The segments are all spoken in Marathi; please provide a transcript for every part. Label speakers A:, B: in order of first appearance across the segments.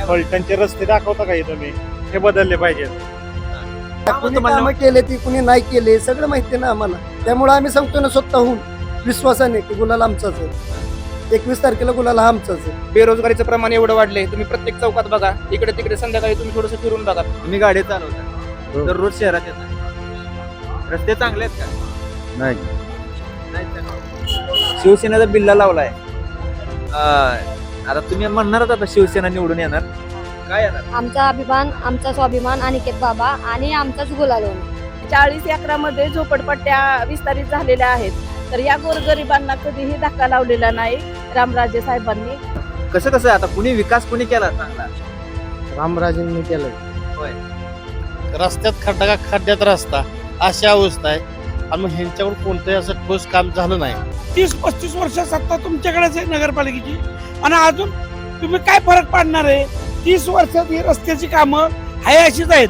A: फलटणचे रस्ते दाखवता का तुम्ही? हे बदलले पाहिजेत.
B: कुणी कामं केले ती कुणी नाही केले सगळं माहिती ना आम्हाला. त्यामुळे आम्ही सांगतो ना स्वतःहून विश्वासाने की गुलाल आमचाच आहे. 21 तारखेला गुलाल हा आमचाच आहे.
C: बेरोजगारीचं प्रमाण एवढं वाढलंय, तुम्ही प्रत्येक चौकात बघा, इकडे तिकडे संध्याकाळी तुम्ही थोडंसं फिरून बघा.
D: तुम्ही गाडी चालवता दररोज शहरात येतात, रस्ते चांगले आहेत का?
A: नाही.
D: शिवसेनेचा बिल्ला लावलाय. आता तुम्ही म्हणणारच आता शिवसेना निवडून येणार, काय येणार?
E: आमचा अभिमान, आमचा स्वाभिमान अनिकेत बाबा आणि आमचाच गुलाल होणार.
F: 40 एकरामध्ये झोपडपट्ट्या विस्तारित झालेल्या आहेत, तर या गोरगरिबांना कधीही धक्का लावलेला नाही रामराजे साहेबांनी.
D: कसं कसं आता कुणी विकास कुणी केला चांगला?
B: रामराजेंनी केलंय.
D: होय.
A: रस्त्यात खड्ड्यात रस्ता अशी अवस्था आहे आणि मग ह्यांच्यावर कोणतंही असं ठोस काम झालं नाही.
G: 30-35 वर्ष सत्ता तुमच्याकडेच आहे नगरपालिकेची, आणि अजून तुम्ही काय फरक पाडणार आहे? 30 वर्षात ही रस्त्याची कामं आहे अशीच आहेत.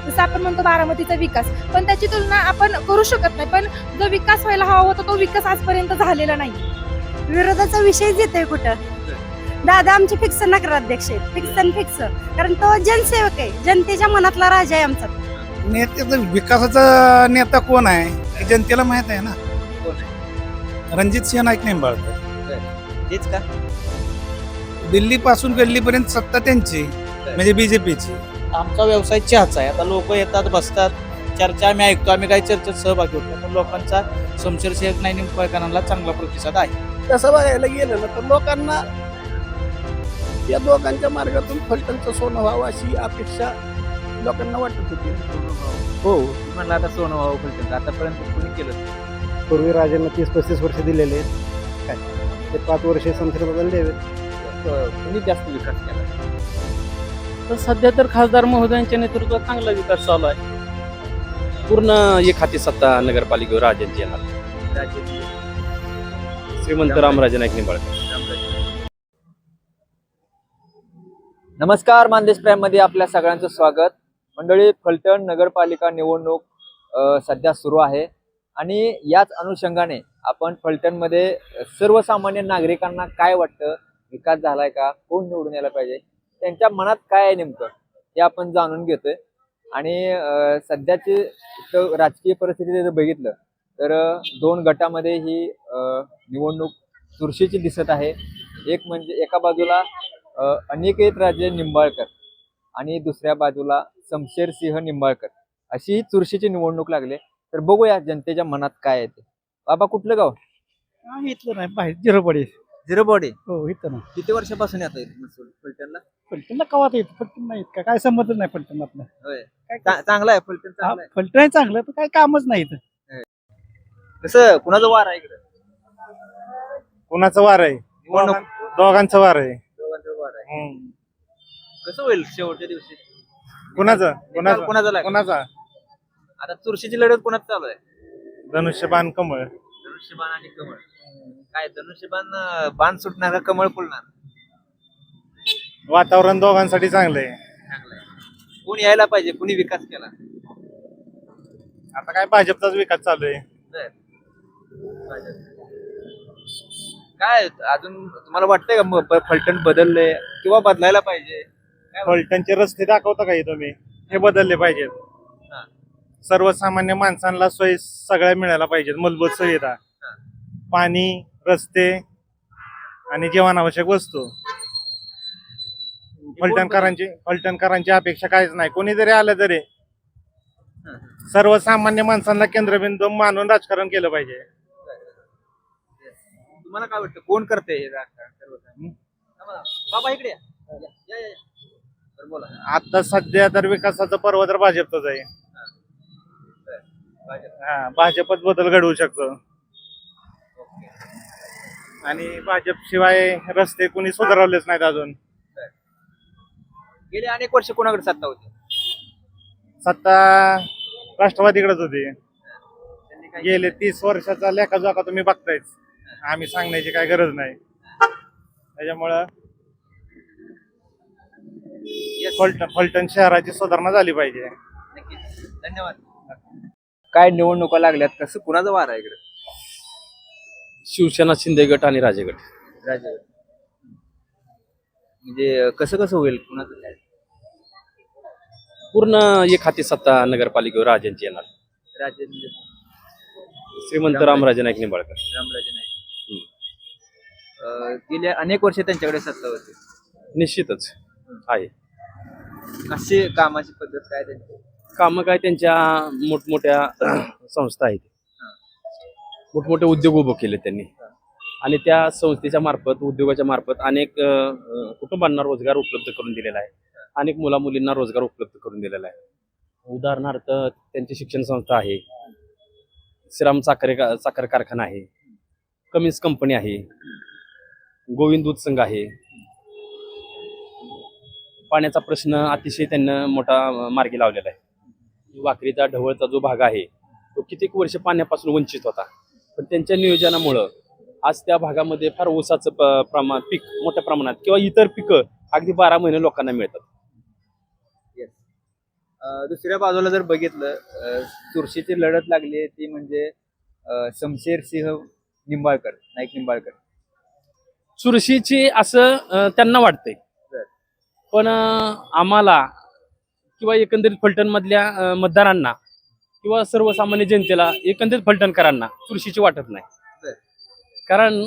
E: जसं आपण म्हणतो बारामतीचा विकास, पण त्याची तुलना आपण करू शकत नाही. पण जो विकास व्हायला हवा होता तो विकास आजपर्यंत झालेला नाही. विरोधाचा विषय येतोय कुठं? दादा आमचे फिक्स नगराध्यक्ष आहेत, फिक्स कारण तो जनसेवक आहे, जनतेच्या मनातला राजा आहे आमचा.
G: नेत्याचा विकासाचा नेता कोण आहे हे जनतेला माहित आहे ना.
D: कोण आहे?
G: रणजित सिंह नाईक निंबाळकर.
D: तेच का?
G: दिल्ली पासून गल्लीपर्यंत सत्ता त्यांची, म्हणजे बीजेपीची.
C: आमचा व्यवसाय चहाचा आहे. आता लोक येतात, बसतात, चर्चा आम्ही ऐकतो, आम्ही काही चर्चेत सहभागी होतो, पण लोकांचा शमशेर शेख नाईक निंबाळकरांना चांगला प्रतिसाद आहे.
B: तसं बघायला गेलं ना तर लोकांना या दोघांच्या मार्गातून फलटणचं सोनं व्हावं अशी अपेक्षा लोकांना वाटत होती.
D: हो, तुम्ही म्हणला आता सोनं व्हावं फलटण, आतापर्यंत कुणी केलं?
A: पूर्वी राजांना 30-35 वर्ष दिलेले आहेत, काय ते 5 वर्ष संसदेबद्दल द्यावेत.
D: कुणी जास्त विकास केला?
C: तर सध्या तर खासदार महोदयांच्या नेतृत्वात चांगला विकास चालू आहे. पूर्ण एक हाती सत्ता नगरपालिकेवर राजांची येणार.
D: राज्यातील
C: श्रीमंत रामराजे नाईक निंबाळकर.
D: नमस्कार, मानदेश प्राईम मध्ये आपल्या सगळ्यांचं स्वागत. मंडळी, फलटण नगरपालिका निवडणूक सध्या सुरू आहे आणि याच अनुषंगाने आपण फलटणमध्ये सर्वसामान्य नागरिकांना काय वाटतं, विकास झालाय का, कोण निवडून यायला पाहिजे, त्यांच्या मनात काय आहे नेमकं हे आपण जाणून घेतोय. आणि सध्याची राजकीय परिस्थिती जर बघितलं तर 2 गटामध्ये ही निवडणूक चुरशीची दिसत आहे. एक म्हणजे एका बाजूला अनिकेत राजे निंबाळकर आणि दुसऱ्या बाजूला शमशेर सिंह निंबाळकर, अशी ही चुरशीची निवडणूक लागली. तर बघूया जनतेच्या मनात काय आहे ते. बाबा, कुठलं गाव?
G: इथलं नाही, बाहेर जिरबडी.
D: जिरबोडे.
G: हो, इथं ना.
D: किती वर्षापासून येत फलटणला?
G: फलटणला कवात येत, फलटण नाही का, काय संबंध नाही फलटण आपलं.
D: होय. चांगला आहे फलटण, चांगलं आहे.
G: फलटण चांगलं, पण काय कामच नाही इथं.
D: कसं कुणाचं वार आहे इकडे?
A: कुणाचं वार आहे?
D: निवडणूक
A: दोघांचं वार आहे.
D: दोघांचं वार आहे. कसं होईल शेवटच्या दिवशी?
A: कुणाचं
D: कुणाचं लागेल?
A: कुणाचा?
D: आता चुरशीची लढत कुणाच चालू आहे?
A: धनुष्यबाण कमळ.
D: धनुष्यबाण आणि कमळ. काय धनुष्यबाण बाण सुटणार का कमळ फुलणार?
A: वातावरण दोघांसाठी चांगलं आहे.
D: चांगलं आहे. कोण यायला पाहिजे, कुणी विकास केला?
A: आता काय भाजपचाच विकास चालू आहे.
D: काय अजून तुम्हाला वाटतंय का फलटण बदललंय किंवा बदलायला पाहिजे?
A: फलटणचे रस्ते दाखवता का तुम्ही? हे बदलले पाहिजेत.
D: हा.
A: सर्वसामान्य माणसांना सोयी सगळ्या मिळायला पाहिजेत. मूलभूत सुविधा, पाणी, रस्ते आणि जीवनावश्यक वस्तू. फलटणकरांची अपेक्षा काहीच नाही. कोणी जरी आलं तरी सर्वसामान्य माणसांना केंद्रबिंदू मानून राजकारण केलं पाहिजे.
D: तुम्हाला काय वाटतं कोण करते हे राजकारण? बाबा इकडे या. या, या, या. तर बोला.
A: आता सध्या तर विकासाचं पर्व तर भाजपच आहे. भाजपच बदल घडवू शकतो आणि भाजप शिवाय रस्ते कुणी सुधारवलेच नाहीत अजून.
D: गेले अनेक वर्ष कोणाकडे सत्ता होती?
A: सत्ता राष्ट्रवादीकडेच होती. गेले 30 वर्षाचा लेखाजोखा तुम्ही बघतायच. आम्ही सांगण्याची काय गरज नाही. त्याच्यामुळं फलटण शहराची सुधारणा झाली पाहिजे.
D: धन्यवाद. काय निवडणुका लागल्यात, कसं कुणाचा वार आहे इकडे?
C: शिवसेना, शिंदे गट आणि राजे गट.
D: राजे म्हणजे कसं कसं होईल कुणाचं काय
H: पूर्ण एक हाती सत्ता नगरपालिकेवर राजांची येणार.
D: राजेंद्र
H: श्रीमंत रामराजे नाईक निंबाळकर.
D: रामराजे नाईक गेल्या अनेक वर्ष त्यांच्याकडे सत्ता होती.
H: निश्चितच आहे.
D: कशी कामाची पद्धत काय त्यांची
H: कामं काय त्यांच्या मोठमोठ्या संस्था आहेत, मोठमोठे उद्योग उभे केले त्यांनी आणि त्या संस्थेच्या मार्फत उद्योगाच्या मार्फत अनेक कुटुंबांना रोजगार उपलब्ध करून दिलेला आहे. अनेक मुलामुलींना रोजगार उपलब्ध करून दिलेला आहे. उदाहरणार्थ त्यांची शिक्षण संस्था आहे, श्रीराम साखर कारखाना आहे, कमिन्स कंपनी आहे, गोविंद दूध संघ आहे. पाण्याचा प्रश्न अतिशय त्यांना मोठा मार्गी लावलेला आहे. वाकरीचा ढवळचा जो भाग आहे तो कित्येक वर्ष पाण्यापासून वंचित होता, पण त्यांच्या नियोजनामुळं आज त्या भागामध्ये फार ऊसाचं पीक मोठ्या प्रमाणात किंवा इतर पिकं अगदी 12 महिने लोकांना मिळतात.
D: दुसऱ्या बाजूला जर बघितलं चुरशीची लढत लागली ती म्हणजे शमशेर सिंह निंबाळकर नाईक निंबाळकर.
H: चुरशीची असं त्यांना वाटतंय, पण आम्हाला किंवा एकंदरीत फलटणमधल्या मतदारांना किंवा सर्वसामान्य जनतेला एकंदरीत फलटणकरांना चुरशीची वाटत नाही. कारण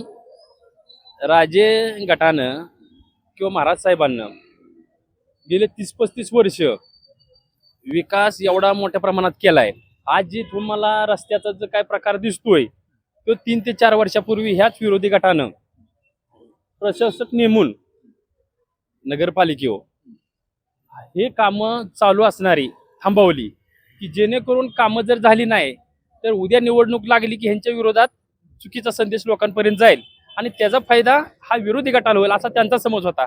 H: राजे गटानं किंवा महाराज साहेबांना गेले 30-35 वर्ष विकास एवढा मोठ्या प्रमाणात केलाय. आज जे तुम्हाला रस्त्याचा जो काय प्रकार दिसतोय तो 3 ते 4 वर्षापूर्वी ह्याच विरोधी गटानं प्रशासक नेमून नगरपालिकेवर हे कामं चालू असणारी थांबवली की जेणेकरून कामं जर झाली नाही तर उद्या निवडणूक लागली की ह्यांच्या विरोधात चुकीचा संदेश लोकांपर्यंत जाईल आणि त्याचा फायदा हा विरोधी गटाला होईल असा त्यांचा समज होता.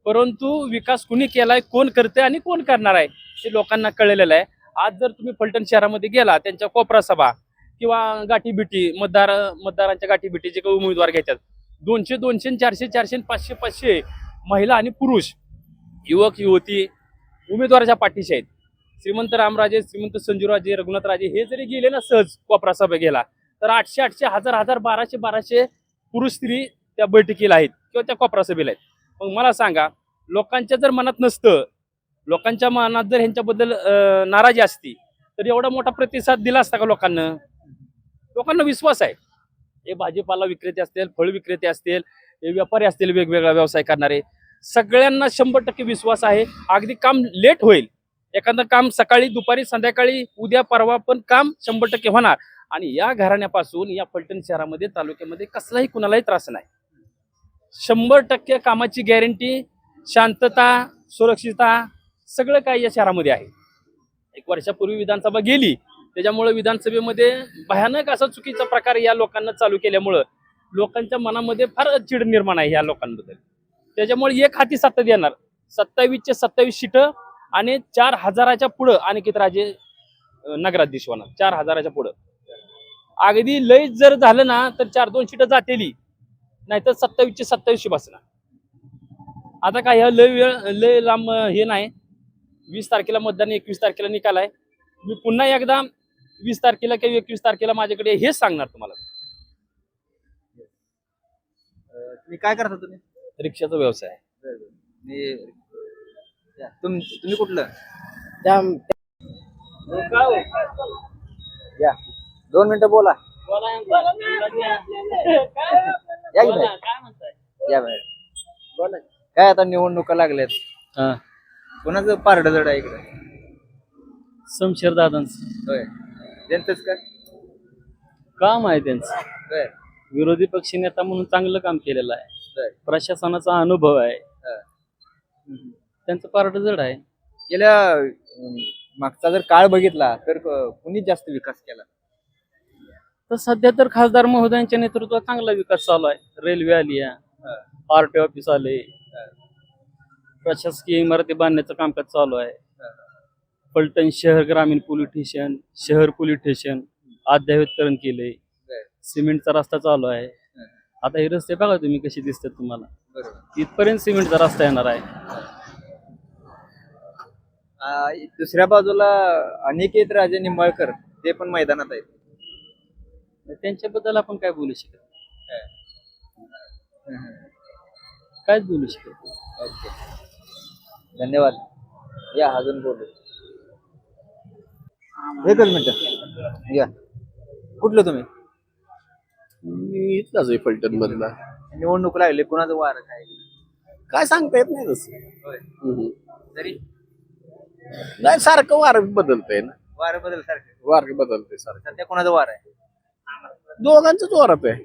H: परंतु विकास कुणी केलाय, कोण करते आणि कोण करणार आहे हे लोकांना कळलेलं आहे. आज जर तुम्ही फलटण शहरामध्ये गेला त्यांच्या कोपरा सभा किंवा गाठीबिटी मतदारांच्या गाठीबिटी जे काही उमेदवार घेतात 200, 400, 400, 500, 500 महिला आणि पुरुष युवक युवती उमेदवाराच्या पाठीशी आहेत. श्रीमंत रामराजे, श्रीमंत संजूराजे, रघुनाथराजे हे जरी गेले ना सहज कोपरा सभा गेला तर 800, 1000, 1200 पुरुष स्त्री त्या बैठकीला आहेत किंवा त्या कोपरा सभेला आहेत. मग मला सांगा, लोकांच्या जर मनात नसतं, लोकांच्या मनात जर ह्यांच्याबद्दल नाराजी असती तर एवढा मोठा प्रतिसाद दिला असता का लोकांना? लोकांना विश्वास आहे. हे भाजीपाला विक्रेते असतील, फळ विक्रेते असतील, हे व्यापारी असतील, वेगवेगळा व्यवसाय करणारे, सगळ्यांना 100% विश्वास आहे. अगदी काम लेट होईल, एखादं काम सकाळी, दुपारी, संध्याकाळी, उद्या परवा, पण काम 100% होणार. आणि या घराण्यापासून या फलटण शहरामध्ये तालुक्यामध्ये कसलाही कुणालाही त्रास नाही. 100% कामाची गॅरंटी, शांतता, सुरक्षितता सगळं काही या शहरामध्ये आहे. 1 वर्षापूर्वी विधानसभा गेली त्याच्यामुळे विधानसभेमध्ये भयानक असा चुकीचा प्रकार या लोकांना चालू केल्यामुळं लोकांच्या मनामध्ये फार चिड निर्माण आहे या लोकांबद्दल. त्याच्यामुळे एक हाती सत्ता देणार, 27चे 27 सीटं आणि 4000च्या पुढं अनिकेत राजे नगराध्यक्ष होणार. 4000च्या पुढं अगदी लय जर झालं ना तर 4-2 सीटं जातेली, नाहीतर 27चे 27 बसणार. आता काय लय लांब हे नाही. 20 तारखेला मतदान, 21 तारखेला निकाल आहे. मी पुन्हा एकदा 20 तारखेला किंवा 21 तारखेला माझ्याकडे हेच सांगणार तुम्हाला.
D: तुम्ही काय करता तुम्ही?
H: रिक्षाचा व्यवसाय आहे.
D: तुम्ही कुठलं? या 2 मिनिटं बोला. या की बाहेर. या बाहेर. बोला. काय आता निवडणुका लागल्यात, कोणाचं पारड जड आहे इकडे?
C: शमशेर दादांच
D: होय. त्यांचंच काय
C: काम आहे त्यांचं.
D: होय.
C: विरोधी पक्ष नेता म्हणून चांगलं काम केलेलं आहे.
D: होय.
C: प्रशासनाचा अनुभव आहे. त्यांचं पारड जड आहे.
D: गेल्या मागचा जर काळ बघितला तर कुणी जास्त विकास केला?
C: तर सध्या तर खासदार महोदयांच्या नेतृत्वात चांगला विकास चालू आहे. रेल्वे आली आहे, आरटी ऑफिस आले, प्रशासकीय इमारती बांधण्याचं कामकाज चालू आहे. फलटण शहर ग्रामीण पोलीस स्टेशन, शहर पोलीस स्टेशन अद्ययावतकरण केले. सिमेंटचा रस्ता चालू आहे. आता हे रस्ते बघा तुम्ही कसे दिसतात तुम्हाला. इथपर्यंत सिमेंटचा रस्ता येणार आहे.
D: दुसऱ्या बाजूला अनिकेत राजे निंबाळकर ते पण मैदानात आहेत.
C: त्यांच्याबद्दल आपण काय बोलू शकत, कायच बोलू शकत.
D: ओके. धन्यवाद. या अजून बोलू. एकच मिनिट या. कुठलं तुम्ही?
I: मी इथलाच आहे फलटण मधला.
D: निवडणूक लागली, कुणाचं वार काय?
I: काय सांगता येत नाही तसं.
D: होय. तरी
I: नाही सारखं वार बदलतंय ना.
D: वार बदल सारखं.
I: वार बदलतंय सारखं.
D: सध्या कोणाचं वार आहे?
I: दोघांचंच वारात आहे.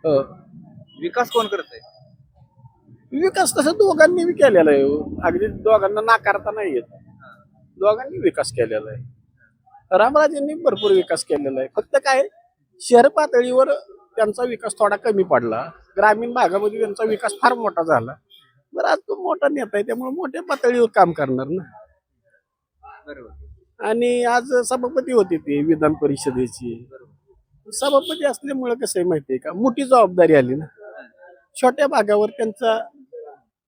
I: हो.
D: विकास कोण करतोय?
I: विकास तसं दोघांनी बी केलेला आहे. अगदी दोघांना नाकारता नाही येत. दोघांनी विकास केलेला आहे. रामराजेंनी भरपूर विकास केलेला आहे. फक्त काय शहर पातळीवर त्यांचा विकास थोडा कमी पडला. ग्रामीण भागामध्ये त्यांचा विकास फार मोठा झाला. बरं आज तो मोठा नेता आहे त्यामुळे मोठ्या पातळीवर काम करणार ना.
D: बरोबर.
I: आणि आज सभापती होते ते विधान परिषदेची. सभापती असल्यामुळे कसं आहे माहितीये का, मोठी जबाबदारी आली ना. छोट्या भागावर त्यांचा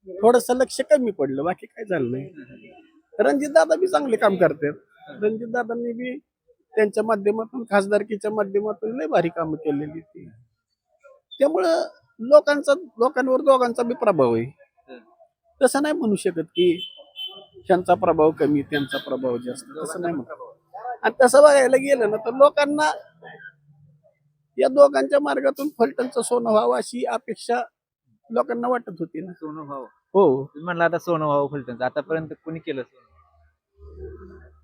I: थोडस लक्ष कमी पडलं, बाकी काय झालं नाही. रणजित दादा बी चांगले काम करतात. रणजित दादांनी बी त्यांच्या माध्यमातून, खासदारकीच्या माध्यमातून लय भारी कामं केलेली ती. त्यामुळं लोकांवर दोघांचा बी प्रभाव आहे. तसं नाही म्हणू शकत की त्यांचा प्रभाव कमी त्यांचा प्रभाव जास्त, तसं नाही म्हणू. आणि तसं बघायला गेलं ना तर लोकांना या दोघांच्या मार्गातून फलटणचं सोनं व्हावं अशी अपेक्षा लोकांना वाटत होती ना.
D: सोनं भाऊ
I: हो.
D: तुम्ही म्हणला आता सोनं भाऊ फलटणचं, आतापर्यंत कुणी केलं सोनं?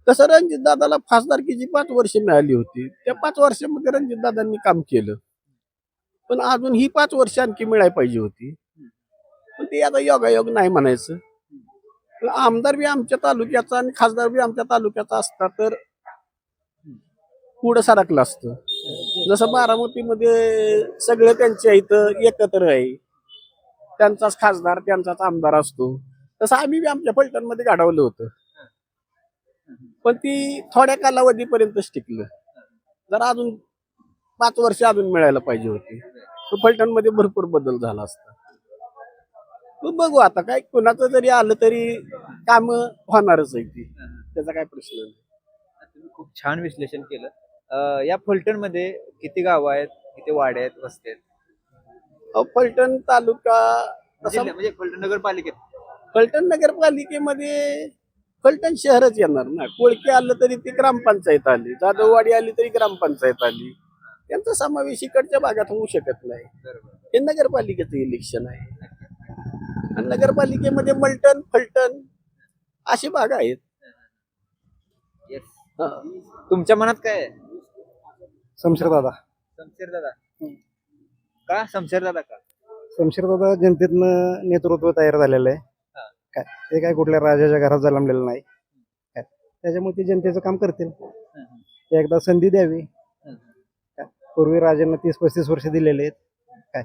I: तसं रणजित दादाला खासदारकीची 5 वर्ष मिळाली होती. त्या 5 वर्षामध्ये रणजित दादांनी काम केलं, पण अजून ही 5 वर्ष आणखी मिळायला पाहिजे होती. पण ते आता योगायोग नाही म्हणायचं. आमदार बी आमच्या तालुक्याचा आणि खासदार बी आमच्या तालुक्याचा असता तर पुढं सरकलं असतं. जसं बारामतीमध्ये सगळे त्यांच्या इथं एकत्र आहे, त्यांचाच खासदार त्यांचाच आमदार असतो, तसं आम्ही बी आमच्या फलटणमध्ये गाडवलं होतं. पण ती थोड्या कालावधीपर्यंतच टिकलं. जर अजून 5 वर्ष अजून मिळायला पाहिजे होती तर फलटणमध्ये भरपूर बदल झाला असता. बघू आता काय, कोणाचं जरी आलं तरी काम होणारच आहे ती, त्याचा काय प्रश्न नाही.
D: तुम्ही खूप छान विश्लेषण केलं. या फलटण मध्ये किती गावं आहेत, किती वाड्या आहेत, वस्ती आहेत?
I: फलटण तालुका
D: म्हणजे फलटण नगरपालिकेत
I: फलटण नगरपालिकेमध्ये फलटण शहरच येणार ना. कोळकी आलं तरी ती ग्रामपंचायत आली, जाधववाडी आली तरी ग्रामपंचायत आली. त्यांचा समावेश इकडच्या भागात होऊ शकत नाही. हे नगरपालिकेचं इलेक्शन आहे आणि नगरपालिकेमध्ये मलटण फलटण अशी भाग आहेत.
D: तुमच्या मनात काय आहे?
B: शमशेर दादा.
D: शमशेर दादा का? शमशेर दादा का?
B: शमशेर दादा जनतेतनं नेतृत्व तयार झालेलं आहे. काय ते काय कुठल्या राजाच्या घरात जन्मलेलं नाही. काय त्याच्यामुळे ते जनतेचं काम करतील. ते एकदा संधी द्यावी. काय पूर्वी राजांना 30-35 वर्ष दिलेले आहेत. काय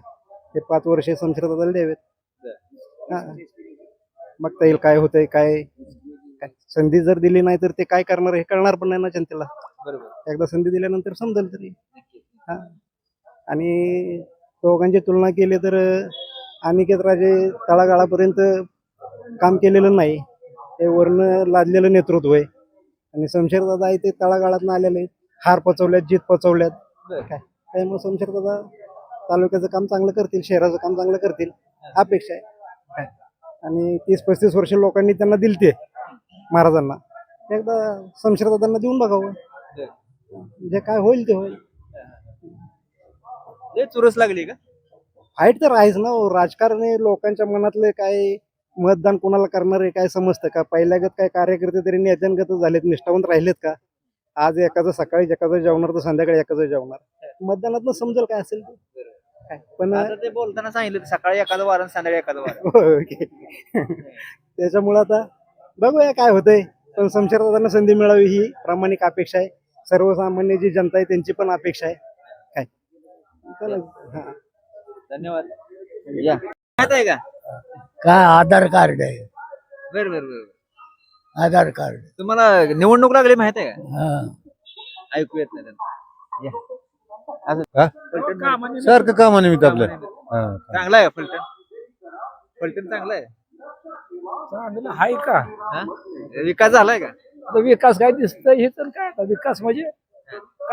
B: ते 5 वर्षे शमशेर दादाला द्यावेत. बघता येईल काय होतंय. काय संधी जर दिली नाही तर ते काय करणार हे कळणार पण नाही ना जनतेला.
D: बरोबर.
B: एकदा संधी दिल्यानंतर समजेल तरी. हा. आणि दोघांची तुलना केली तर अनिकेत राजे तळागाळापर्यंत काम केलेलं नाही, ते वरनं लादलेलं नेतृत्व आहे. आणि शमशेर दादा आहे ते तळागाळातनं आलेले आहेत, हार पचवल्यात, जीत पचवल्यात. काय त्यामुळे शमशेर दादा तालुक्याचं काम चांगलं करतील, शहराचं काम चांगलं करतील अपेक्षा आहे. काय आणि 30-35 वर्ष लोकांनी त्यांना दिलते महाराजांना, एकदा शमशेर दादांना देऊन बघावं. जे काय होईल ते होईल.
D: चुरस लागली का?
B: फाईट तर आहेच ना हो. राजकारण आहे, लोकांच्या मनातले काय मतदान कोणाला करणार आहे काय समजतं का? पहिल्यागत काय कार्यकर्ते तरी नेत्यांगत झालेत, निष्ठावंत राहिलेत का? आज एकाचं सकाळी एकाचं जेवणार तर संध्याकाळी एकाचं जेवणार. मतदानातनं समजेल काय असेल ते. काय पण
D: आता ते बोलताना सांगितलं सकाळी एखादं वारण संध्याकाळी एखादं वारण.
B: ओके. त्याच्यामुळे आता बघूया काय होतंय. पण शमशेर दादांना संधी मिळावी ही प्रामाणिक अपेक्षा आहे. सर्वसामान्य जी जनता आहे त्यांची पण अपेक्षा आहे. काय चला. हा.
D: धन्यवाद. या माहित आहे का?
J: काय आधार कार्ड आहे.
D: बरं बरं बरं.
J: आधार कार्ड.
D: तुम्हाला निवडणूक लागली माहित आहे का?
J: हा.
D: ऐकू येत नाही त्यांना. या. अजून फलटण
K: सारखं कामानिमित्त आपलं
D: चांगला आहे फलटण. फलटण चांगलं आहे.
G: चांगलं आहे का?
D: हा? विकास झालाय का?
G: आता विकास काय दिसतंय हे तर काय आता विकास म्हणजे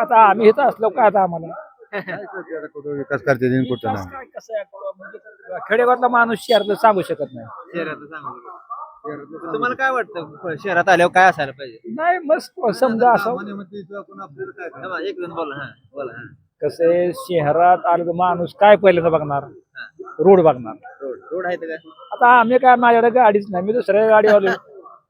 G: आता आम्ही इथं असलो काय आता आम्हाला
K: कुठं विकास करते कुठं
G: विकास
K: नाही.
G: काय कसं आहे म्हणजे खेडेगावातला माणूस शहरातलं सांगू शकत नाही.
D: शहराचं सांगू. तुम्हाला काय वाटतं शहरात आल्यावर काय असायला पाहिजे?
B: नाही मस्त समजा असं
D: थांबा, एक जण बोला. हा बोला. हा.
B: कसं आहे, शहरात आलं माणूस काय पहिल्यांदा बघणार, रोड बघणार.
D: रोड आहे का?
B: आता आम्ही काय, माझ्याकडे गाडीच नाही, मी दुसऱ्या गाडीवाले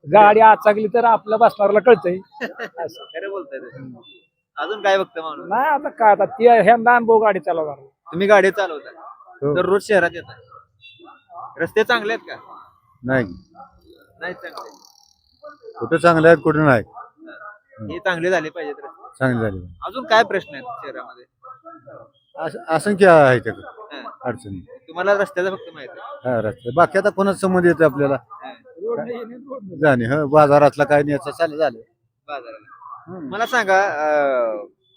B: गाडी आचागली तर आपल्या बसणाऱ्याला कळतंय.
D: खरं बोलताय तुम्ही. अजून काय बघतं माणूस?
B: नाही आता काय, आता ती ह्यांना अनुभव गाडी चालवणार.
D: तुम्ही गाडी चालवता तर रोज शहरात येतात, रस्ते चांगले आहेत का?
K: नाही
D: नाही चांगले.
K: कुठं चांगलं आहे कुठं नाही
D: हे चांगले झाले पाहिजेत रस्ते.
K: चांगलं झालं.
D: अजून काय प्रश्न आहेत शहरामध्ये?
K: असंख्य आहे त्याकडे
D: हा.
K: अडचणी.
D: तुम्हाला रस्त्याचं फक्त माहिती आहे.
K: हा रस्ते बाकी आता कोणाच संबंध येते आपल्याला जाणे. बाजारातला काय न्यायचं चालू झालं.
D: बाजाराला मला सांगा,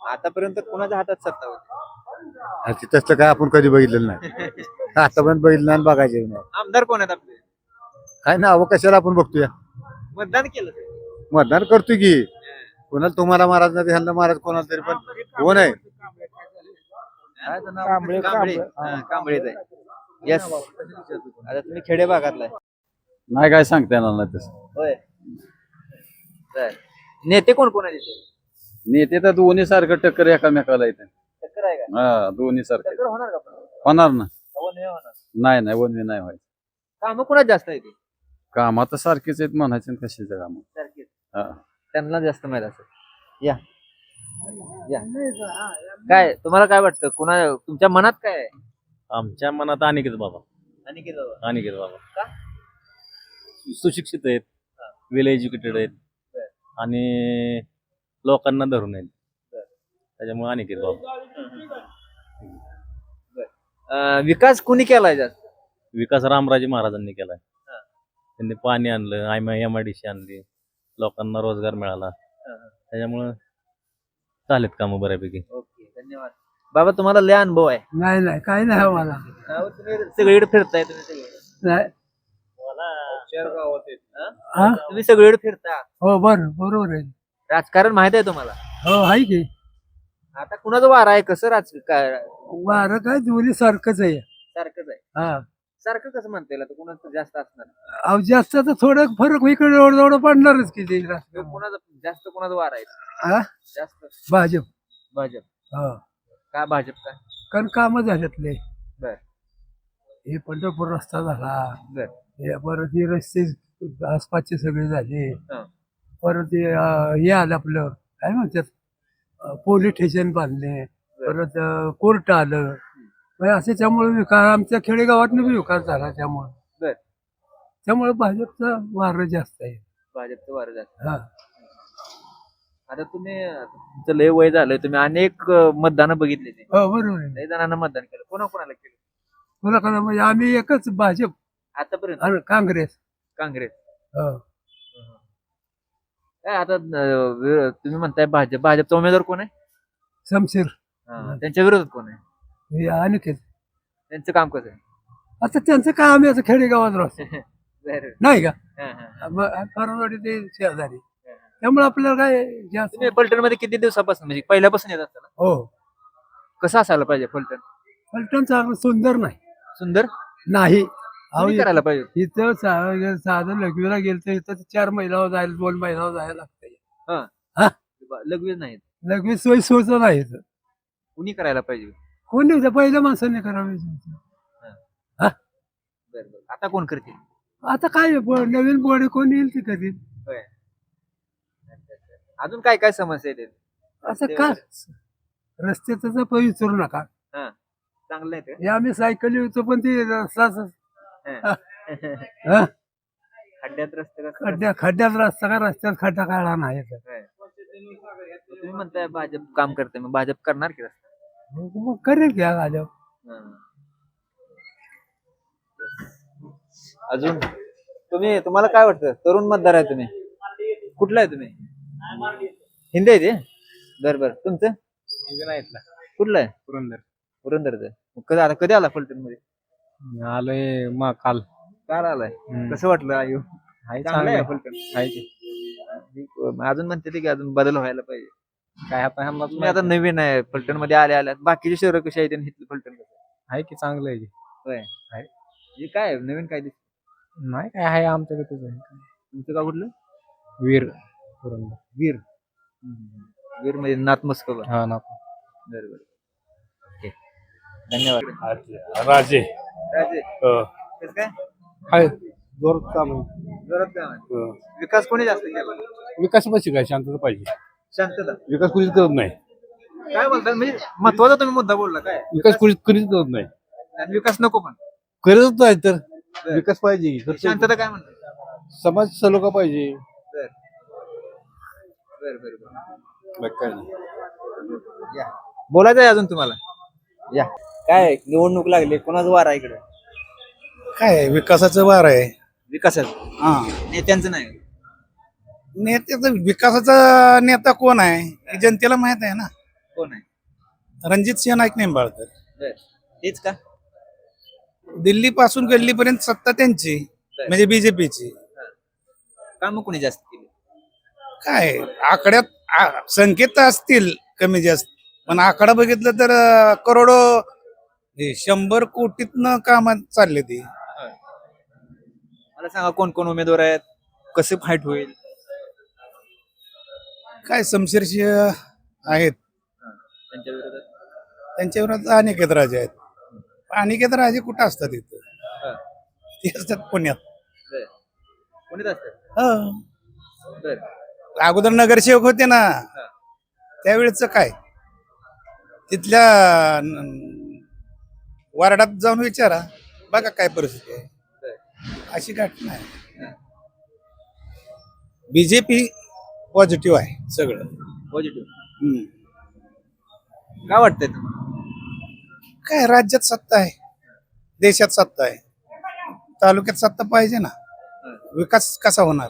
D: आतापर्यंत कोणाच्या हातात सत्ता होती?
K: तसलं काय आपण कधी बघितलेलं नाही. आतापर्यंत बघितलं नाही, बघायचं नाही.
D: आमदार कोण आहेत आपले?
K: काय नावं कशाला आपण बघतोय.
D: मतदान केलं ते?
K: मतदान करतोय की, कोणाला तुम्हाला महाराज नाही ह्यांना महाराज कोणाला तरी, पण कोण आहे
D: कांबळेच आहे. येस. आता तुम्ही खेडे भागातला आहे.
C: नाही काय सांगता येणार नाही तसं.
D: होय. बर. नेते कोण कोण आहे तिथे?
C: नेते तर दोन्ही सारखं टक्कर एकामेकाला येते.
D: टक्कर आहे का?
C: हा दोन्ही सारखं
D: टक्कर होणार का पण?
C: होणार ना.
D: वन वे होणार.
C: नाही वन वे नाही व्हायचं.
D: कामं कोणाच जास्त आहे ते?
C: काम आता सारखेच आहेत म्हणायचे, कशाचं काम.
D: सारखेच.
C: हा.
D: त्यांना जास्त माहित असेल. या या. काय तुम्हाला काय वाटतं, तुमच्या मनात काय आहे?
C: आमच्या मनात अनिकेत बाबा.
D: अनिकेत
C: बाबा
D: का?
C: सुशिक्षित आहेत, वेल एज्युकेटेड आहेत आणि लोकांना धरून आहेत, त्याच्यामुळे अनिकेत बाबा.
D: विकास कोणी केलाय जास्त?
C: विकास रामराजे महाराजांनी केलाय. त्यांनी पाणी आणलं, MIDC आणली, लोकांना रोजगार मिळाला, त्याच्यामुळं झालेत कामं बऱ्यापैकी.
D: ओके, धन्यवाद. बाबा तुम्हाला लय अनुभव आहे.
B: नाही नाही काय नाही मला.
D: तुम्ही सगळीकडे फिरताय, तुम्ही सगळीकडे.
B: नाही.
D: तुम्ही सगळीकडे फिरता,
B: हो बरोबर आहे.
D: राजकारण माहित आहे तुम्हाला?
B: हो आहे की.
D: आता कुणाचं वार आहे, कसं
B: वारं काय दोन्ही सारखंच आहे.
D: सारखंच आहे.
B: हा
D: सारखं कसं म्हणता येईल? आता कुणाचं जास्त असणार?
B: अहो जास्त तर थोडं फरक इकडे एवढं पडणारच की ते.
D: कुणाचं जास्त, कुणाचं वार आहे
B: हा?
D: जास्त?
B: भाजप.
D: भाजप.
B: हो
D: का भाजप का?
B: कारण कामं झाल्यातले.
D: बर.
B: हे पंढरपूर रस्ता झाला,
D: बर.
B: हे परत हे रस्ते आसपासचे सगळे झाले,
D: हा.
B: परत हे आलं आपलं काय म्हणतात पोलीस स्टेशन बांधले, परत कोर्ट आलं. असे त्यामुळे आमच्या खेडेगावात विकास झाला.
D: बर.
B: त्यामुळे भाजपचं वारं जास्त आहे.
D: भाजपचं वार जास्त.
B: हा.
D: आता तुमचं लय वय झालंय, तुम्ही अनेक मतदान बघितले.
B: हो बरोबर आहे.
D: लय जणांना मतदान केलं. कोणाकोणाला केलं
B: कोणाकोणा म्हणजे आम्ही एकच भाजप
D: आतापर्यंत?
B: आणि काँग्रेस.
D: काँग्रेस.
B: हो.
D: काय आता तुम्ही म्हणताय भाजपचा उमेदवार कोण आहे?
B: शमशेर.
D: त्यांच्या विरोधात कोण आहे?
B: हे अनिकेत.
D: त्यांचं काम कसं आहे?
B: आता त्यांचं काय, आम्ही असं खेडेगावात राहतो
D: बरं.
B: नाही का.
D: हा, हा.
B: परवडी ते शेजारी, त्यामुळे आपल्याला काय जास्त.
D: तुम्ही फलटण मध्ये किती दिवसापासून, म्हणजे पहिल्यापासून येत असताना?
B: हो.
D: कसं असायला पाहिजे फलटण?
B: फलटण चांगलं सुंदर नाही.
D: सुंदर
B: नाही.
D: कोणी करायला पाहिजे?
B: इथं साधं लग्नाला गेलं तर इथं 4 महिन्यावर जायला, 2 महिन्यावर जायला लागतंय.
D: लग्न नाहीत.
B: लग्न सोयी सोयचं नाही इथं.
D: कुणी करायला पाहिजे?
B: कोणी पहिल्या माणसाने करावे.
D: बरं. आता कोण करतील?
B: आता काय नवीन बॉडी कोण येईल ते कधी.
D: अजून काय काय समस्या आहेत?
B: असं काय रस्त्याचं पण विचारू नका.
D: चांगलं आहे ते.
B: हे आम्ही सायकल येतो पण ते रस्ता
D: खड्ड्यात रस्ते
B: खड्ड्यात रस्ता का, रस्त्यात खड्डा काढला नाही.
D: तुम्ही म्हणताय भाजप काम करते, मग भाजप करणार की रस्ता?
B: मग करेल घ्या भाजप.
D: अजून तुम्हाला काय वाटतं? तरुण मतदार आहे तुम्ही, कुठला आहे तुम्ही? हिंदी आहे ते? बरं. तुमचं कुठलं आहे? पुरंदरचं. आता कधी आला फलटण मध्ये?
C: आलोय काल.
D: काल आलाय. कसं वाटलं? आयु चांगलं आहे फलटण. अजून म्हणते ते की अजून बदल व्हायला पाहिजे.
C: काय आता
D: तुम्ही आता नवीन आहे फलटण मध्ये आल्या बाकीचे शहरं कशी आहेत आणि फलटण कसं
C: आहे की चांगलं आहे.
D: होय. हे काय नवीन काय दिसत?
C: नाही काय आहे आमच्याकडे तुझं
D: तुमचं गाव कुठलं?
C: वीर
D: वीर. वीर म्हणजे नाथ मस्कोबा.
C: हा ना
D: बरोबर. ओके, धन्यवाद.
A: राजे
D: राजे, कसं काय
B: आहे जोरात काम आहे.
D: जोरात काम आहे. विकास कोणी जास्त केला?
K: विकास पाहिजे काय शांतता पाहिजे
D: शांतता.
K: विकास कुणीच करत नाही
D: काय बोलता म्हणजे महत्वाचा तुम्ही मुद्दा बोलला काय?
K: विकास कुणीच करत नाही
D: आणि विकास नको पण
K: करत नाही तर विकास पाहिजे तर
D: शांतता काय म्हणतात?
K: समाज सलोखा पाहिजे
D: बर बर बर बर.
K: बाकी काय नाही.
D: या, बोलायचं आहे अजून तुम्हाला? या, काय निवडणूक लागली, कोणाचं वार आहे इकडे?
B: काय विकासाचं वार आहे.
D: विकासाचं.
B: हा
D: नेत्यांचं नाही.
B: नेत्याचा विकासाचा नेता कोण आहे हे जनतेला माहित आहे ना.
D: कोण आहे?
B: रणजित सिंह नाईक निंबाळकर.
D: बर, तेच का?
B: दिल्ली पासून गल्लीपर्यंत सत्ता त्यांची म्हणजे बीजेपीची.
D: काम कोणी जास्त केली?
B: काय आकड्यात संकेत तर असतील कमी जास्त, पण आकडा बघितलं तर करोडो 100 कोटीतनं काम चालले ते.
D: मला सांगा कोण कोण उमेदवार आहेत, कसं फाईट होईल?
B: काय शमशेरशी आहेत,
D: त्यांच्या विरोधात?
B: त्यांच्या विरोधात अनिकेत राजे आहेत. अनिकेत राजे कुठं असतात इथं?
D: हा.
B: ते असतात पुण्यात.
D: बर. कोणीच असतात?
B: हो.
D: बर.
B: अगोदर नगरसेवक होते ना, त्यावेळेच काय तिथल्या वार्डात जाऊन विचारा, बघा काय परिस्थिती आहे. अशी घटना आहे. बीजेपी पॉझिटिव्ह आहे सगळं.
D: पॉझिटिव्ह. काय वाटतंय तुम्हाला?
B: काय राज्यात सत्ता आहे, देशात सत्ता आहे, तालुक्यात सत्ता पाहिजे ना. विकास कसा होणार?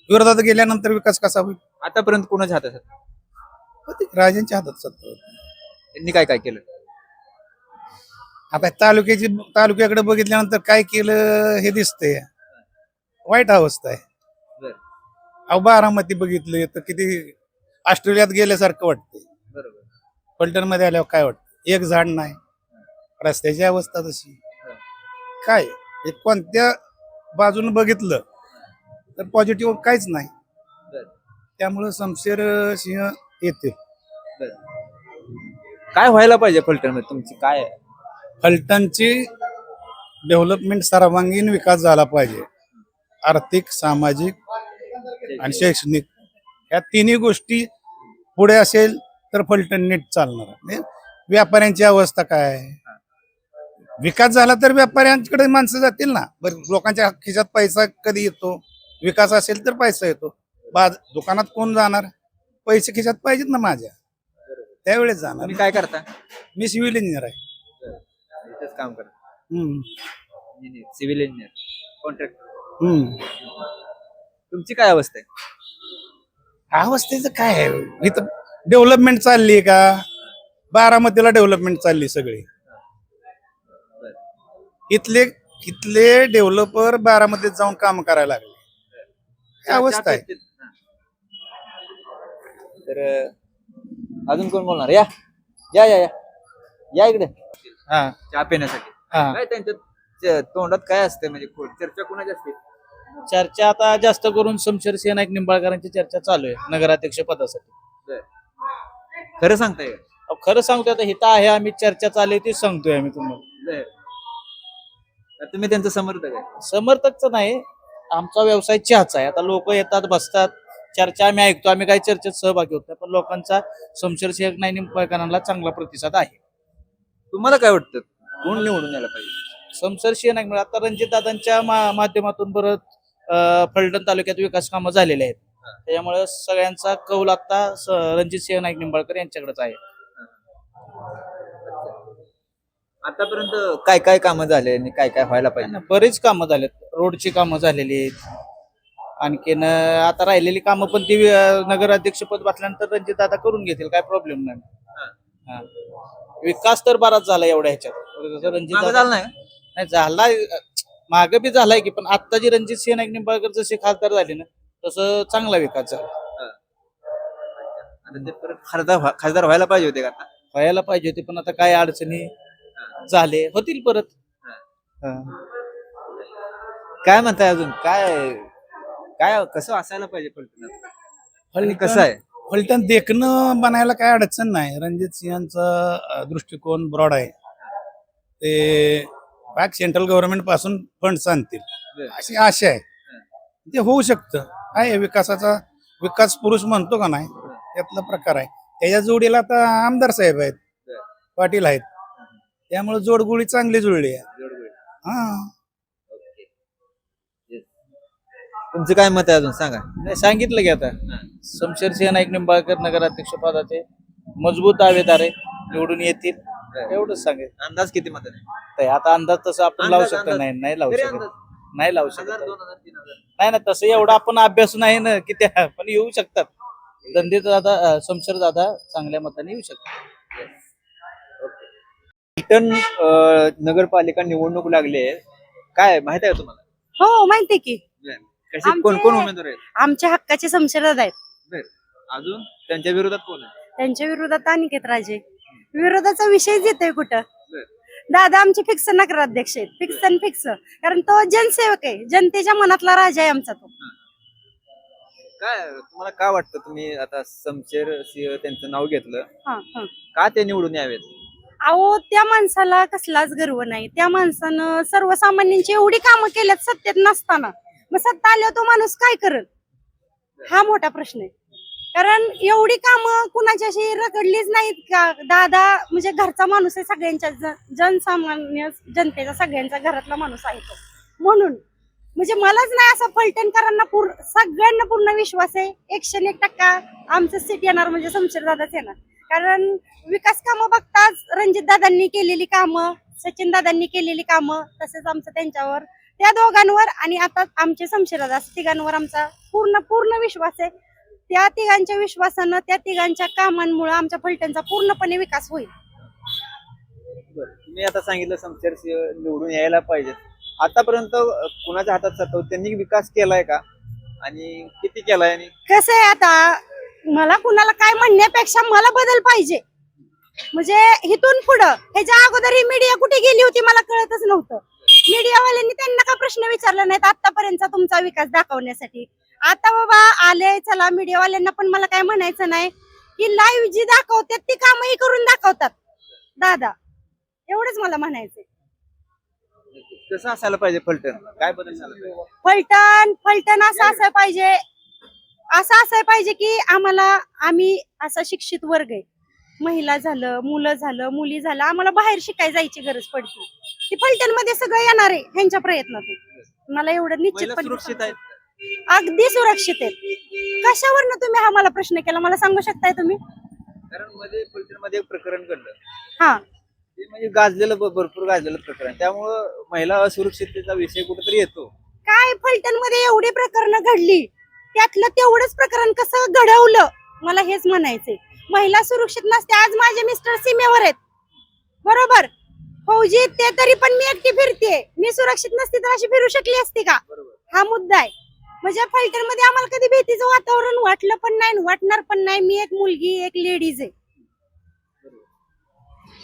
B: विरोधात गेल्यानंतर विकास कसा होईल?
D: आतापर्यंत कोणाच्या हातात आहे?
B: होती राजांच्या हातात सत्ता होती.
D: त्यांनी काय काय केलं?
B: आता तालुक्याकडे बघितल्यानंतर काय केलं हे दिसतंय. वाईट अवस्था आहे.
D: बर.
B: अहो बारामती बघितलं तर किती ऑस्ट्रेलियात गेल्यासारखं वाटतंय.
D: बरोबर.
B: फलटण मध्ये आल्यावर काय वाटतं? एक झाड नाही, रस्त्याची अवस्था तशी. काय हे कोणत्या बाजूने बघितलं तर पॉझिटिव्ह काहीच नाही.
D: बर.
B: त्यामुळे शमशेर सिंह येतील.
D: बर. काय व्हायला पाहिजे फलटण मध्ये तुमची काय आहे?
B: फलटणची डेव्हलपमेंट सर्वांगीण विकास झाला पाहिजे. आर्थिक, सामाजिक आणि शैक्षणिक या तिन्ही गोष्टी पुढे असेल तर फलटण नीट चालणार. म्हणजे व्यापाऱ्यांची अवस्था काय आहे? विकास झाला तर व्यापाऱ्यांकडे माणसं जातील ना. बरं, लोकांच्या खिशात पैसा कधी येतो? विकास असेल तर पैसा येतो. दुकानात कोण जाणार? पैसे खिशात पाहिजेत ना माझ्या, त्यावेळेस जाणार.
D: तुम्ही काय करता?
B: मी सिव्हिल इंजिनियर आहे.
D: इथेच काम करता?
B: हम्म.
D: Civil engineer, contractor.
B: हम्म.
D: तुमची काय अवस्था आहे?
B: अवस्थेचं काय आहे? इथं डेव्हलपमेंट चालली आहे का? बारामतीला डेव्हलपमेंट चालली सगळी. इथले डेव्हलपर बारामतीत जाऊन काम करायला लागले. ही अवस्था आहे.
D: तर अजून कोण बोलणार? या या या या या इकडे चहा पिण्यासाठी. काय त्यांच्या तोंडात काय असते, म्हणजे चर्चा कोणाची असते?
C: चर्चा आता जास्त करून शमशेर सिंह नाईक निंबाळकरांची चर्चा चालू आहे नगराध्यक्ष पदासाठी.
D: खरं सांगताय?
C: खरं सांगतोय, आता हिता आहे आम्ही, चर्चा चालू आहे ती सांगतोय आम्ही तुम्हाला.
D: तुम्ही त्यांचं समर्थक आहे?
C: समर्थकच नाही, आमचा व्यवसाय चहाचा आहे. आता लोक येतात, बसतात, चर्चा आम्ही ऐकतो. आम्ही काही चर्चेत सहभागी होत नाही, पण लोकांचा शमशेर सिंह नाईक निंबाळकरांना चांगला प्रतिसाद आहे.
D: तुम्हाला काय वाटतं कोण निवडून यायला पाहिजे?
C: शमशेर सिंह नाईक म्हणजे आता रणजित दादांच्या माध्यमातून परत फलटण तालुक्यात विकास कामं झालेले आहेत. त्याच्यामुळे सगळ्यांचा कौल आता रणजित सिंह नाईक निंबाळकर यांच्याकडेच आहे.
D: आतापर्यंत काय काय कामं झाले आणि काय काय व्हायला पाहिजे?
C: बरीच कामं झालेत. रोडची कामं झालेली आहेत. आणखीन आता राहिलेली कामं पण ती नगराध्यक्षपद बसल्यानंतर रणजित दादा करून घेतील, काय प्रॉब्लेम नाही. हा. विकास तर बराच झाला एवढ्या ह्याच्यात. रणजित
D: झाला
C: नाही झाला, मागे बी झालाय की, पण आता जी रणजित सिंह नाईक निंबाळकर जसे खासदार झाले ना, तसं चांगला विकास झाला.
D: आता ते परत खासदार व्हायला पाहिजे होते का?
C: व्हायला पाहिजे होते, पण आता काय अडचणी झाले, होतील परत.
D: काय म्हणताय अजून काय काय कसं असायला पाहिजे फलटण आणि कसं आहे?
G: फलटण देखणं बनायला काय अडचण नाही. रणजित सिंहांचा दृष्टिकोन ब्रॉड आहे. ते पाक सेंट्रल गव्हर्नमेंट पासून फंड्स आणतील अशी आशा आहे. ते होऊ शकतं. आहे विकासाचा विकास पुरुष म्हणतो का नाही त्यातला प्रकार आहे. त्याच्या जोडीला आता आमदार साहेब आहेत, पाटील आहेत, त्यामुळे जोडगोळी चांगली जुळली आहे. हा
D: तुमचं काय मत आहे अजून सांगा.
C: नाही, सांगितलं की आता शमशेरसिंह नाईक निंबाळकर नगराध्यक्ष पदाचे मजबूत दावेदार आहे, निवडून येतील एवढंच सांगेल.
D: अंदाज किती मत
C: तर आता अंदाज तसं आपण लावू शकतो.
D: अंदाज.
C: नाही लावू
D: तरी
C: शकत.
D: अंदाज?
C: नाही लावू शकत.
D: 1000, 2000, 3000.
C: नाही ना तसं एवढा आपण अभ्यास नाही ना की त्या पण येऊ शकतात. धंदे दादा शमशेर दादा चांगल्या मताने येऊ शकतात.
D: फलटण नगरपालिका निवडणूक लागली आहे, काय माहित आहे का तुम्हाला?
E: हो माहितीये की
D: कसे
E: आमचे-
D: कोण कोण उमेदवार आहेत?
E: आमच्या हक्काचे शमशेरदादा आहेत.
D: अजून त्यांच्या विरोधात कोण आहे?
E: त्यांच्या विरोधात अनिकेत राजे. विरोधाचा विषयच येतोय कुठं.
D: बरं.
E: दादा आमचे फिक्स नगराध्यक्ष आहेत. फिक्स कारण तो जनसेवक आहे. जनतेच्या मनातला राजा आहे आमचा तो.
D: काय तुम्हाला काय वाटतं? तुम्ही आता शमशेर सिंह त्यांचं नाव घेतलं,
E: हा, हा.
D: का ते निवडून यावेत?
E: अहो त्या माणसाला कसलाच गर्व नाही. त्या माणसानं सर्वसामान्यांची एवढी कामं केल्यात सत्तेत नसताना. मग सत्ता आल्यावर तो माणूस काय करेल हा मोठा प्रश्न आहे. कारण एवढी कामं कुणाची अशी रगडलीच नाहीत का. दादा म्हणजे घरचा माणूस आहे सगळ्यांच्या, जनसामान्य जनतेचा सगळ्यांचा घरातला माणूस आहे तो. म्हणून म्हणजे मलाच नाही असं फलटणकरांना सगळ्यांना पूर्ण विश्वास आहे. 101% आमचं सीट येणार म्हणजे शमशेर दादाच येणार. कारण विकास कामं बघताच रणजित दादांनी केलेली कामं, सचिन दादांनी केलेली कामं, तसेच आमचं त्यांच्यावर, त्या दोघांवर आणि आता आमचे शमशेर दादा तिघांवर आमचा पूर्ण विश्वास आहे. त्या तिघांच्या विश्वासानं, त्या तिघांच्या कामांमुळे आमच्या फलटणचा पूर्णपणे विकास होईल.
D: तुम्ही आता सांगितलं शमशेर सिंह निवडून यायला पाहिजे. आतापर्यंत कुणाच्या हातात सत्ता होती? त्यांनी विकास केलाय का आणि किती केलाय? आणि
E: कसं आहे आता मला कुणाला काय म्हणण्यापेक्षा मला बदल पाहिजे. म्हणजे इथून पुढं ह्याच्या अगोदर ही मीडिया कुठे गेली होती मला कळतच नव्हतं. मीडियावाल्यांनी त्यांना का प्रश्न विचारला नाहीत आतापर्यंतचा तुमचा विकास दाखवण्यासाठी. आता बाबा आले चला मीडियावाल्यांना पण मला काय म्हणायचं नाही की लाईव्ह जी दाखवतात ती कामही करून दाखवतात दादा. एवढंच मला म्हणायचंय.
D: कसं असायला पाहिजे फलटण? काय बदल झाला पाहिजे?
E: फलटण असं असायला पाहिजे की आम्ही असा शिक्षित वर्ग आहे. महिला झालं, मुलं झालं, मुली झालं, आम्हाला बाहेर शिकायला जायची गरज पडते. ती फलटण मध्ये सगळं येणार आहे ह्यांच्या प्रयत्नातून. मला एवढं
D: महिला
E: निश्चितपणे
D: सुरक्षित आहेत?
E: अगदी सुरक्षित आहे. कशावरनं तुम्ही हा मला प्रश्न केला मला सांगू शकताय तुम्ही?
D: कारण मध्ये फलटण मध्ये एक प्रकरण घडलं,
E: हा
D: ते म्हणजे भरपूर गाजलेलं प्रकरण. त्यामुळं महिला असुरक्षिततेचा विषय कुठेतरी येतो.
E: काय फलटण मध्ये एवढी प्रकरणं घडली, त्यातलं तेवढंच प्रकरण कसं घडवलं मला हेच म्हणायचंय. महिला सुरक्षित नसते. आज माझे मिस्टर सीमेवर आहेत बरोबर, फौजी ते, तरी पण मी एकटी फिरते. मी सुरक्षित नसते तर अशी फिरू शकली असती का? हा मुद्दा आहे. म्हणजे फलटण मध्ये आम्हाला कधी भीतीचं वातावरण वाटलं पण नाही, वाटणार पण नाही. मी एक मुलगी, एक लेडीज आहे,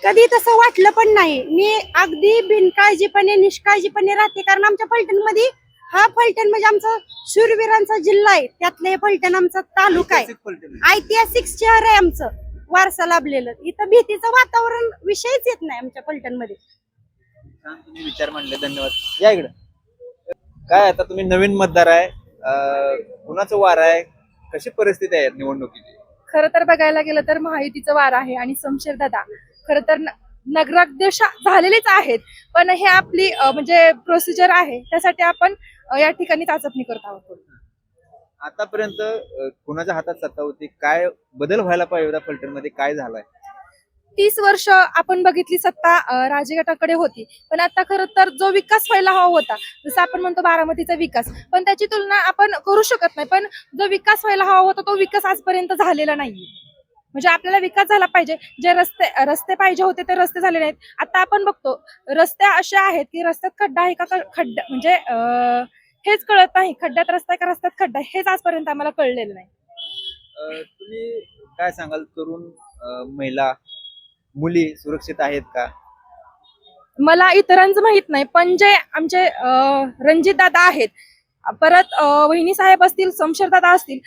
E: कधी तसं वाटलं पण नाही. मी अगदी बिनकाळजीपणे निष्काळजीपणे राहते. कारण आमच्या फलटण मध्ये फलटण म्हणजे आमचा शूरवीरांचा जिल्हा आहे. त्यातलं हे फलटण आमचा तालुका आहे. ऐतिहासिक शहर आहे आमचं, वारसा लाभलेलं. इथं भीतीचं वातावरण विषयच येत नाही आमच्या फलटण मध्ये.
D: छान तुम्ही विचार मांडले, धन्यवाद. या इकडं. काय आता तुम्ही नवीन मतदार आहे, कुणाचं वार आहे, कशी परिस्थिती आहे निवडणुकीची?
E: खरं तर बघायला गेलं तर महायुतीचं वार आहे आणि शमशेर दादा खरं तर नगराध्यक्ष झालेलेच आहेत. पण हे आपली म्हणजे प्रोसिजर आहे, त्यासाठी आपण या ठिकाणी चाचपणी करत आहोत.
D: आतापर्यंत कुणाच्या हातात सत्ता होती? काय बदल व्हायला पाहिजे होता फलटण मध्ये? काय झालाय?
E: 30 वर्ष आपण बघितली सत्ता राजगटाकडे होती. पण आता खरं तर जो विकास व्हायला हवा होता, जसं आपण म्हणतो बारामतीचा विकास, पण त्याची तुलना आपण करू शकत नाही. पण जो विकास व्हायला हवा होता तो विकास आजपर्यंत झालेला नाहीये. म्हणजे आपल्याला विकास झाला पाहिजे. जे रस्ते पाहिजे होते ते रस्ते झाले नाहीत. आता आपण बघतो रस्ते असे आहेत की रस्त्यात खड्डा आहे का खड्डा म्हणजे हेच कळत नाही. खड्ड्यात रस्ता आहे का रस्त्यात खड्डा आहे हेच आजपर्यंत आम्हाला कळलेलं नाही.
D: तुम्ही काय सांगाल? तरुण महिला मुली सुरक्षित आहेत का?
E: मला इतरांचं माहित नाही, पण जे आमचे रणजित दादा आहेत, परत वहिनी साहेब असतील, शमशेर दादा असतील,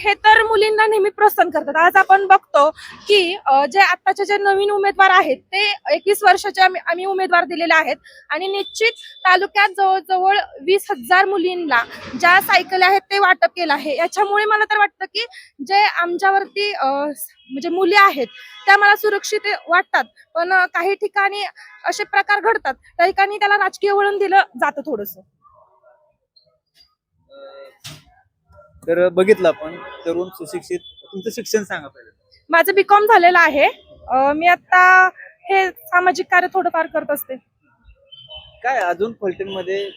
E: हे तर मुलींना नेहमी प्रोत्साहन करतात. आज आपण बघतो की जे आत्ताचे जे नवीन उमेदवार आहेत ते 21 वर्षाचे आम्ही उमेदवार दिलेले आहेत आणि निश्चित तालुक्यात जवळजवळ 20,000 मुलींना ज्या सायकल आहेत ते वाटप केलं आहे. याच्यामुळे मला तर वाटतं की जे आमच्यावरती म्हणजे मुली आहेत त्या मला सुरक्षित वाटतात, पण काही ठिकाणी असे प्रकार घडतात, त्या ठिकाणी त्याला राजकीय वळण दिलं जातं थोडंसं.
D: तर बघितलं आपण तरुण सुशिक्षित. तुमचं शिक्षण सांगा पहिले.
E: माझं B.Com झालेलं आहे. मी आता हे सामाजिक कार्य थोडंफार करत असते.
D: काय अजून फलटणमध्ये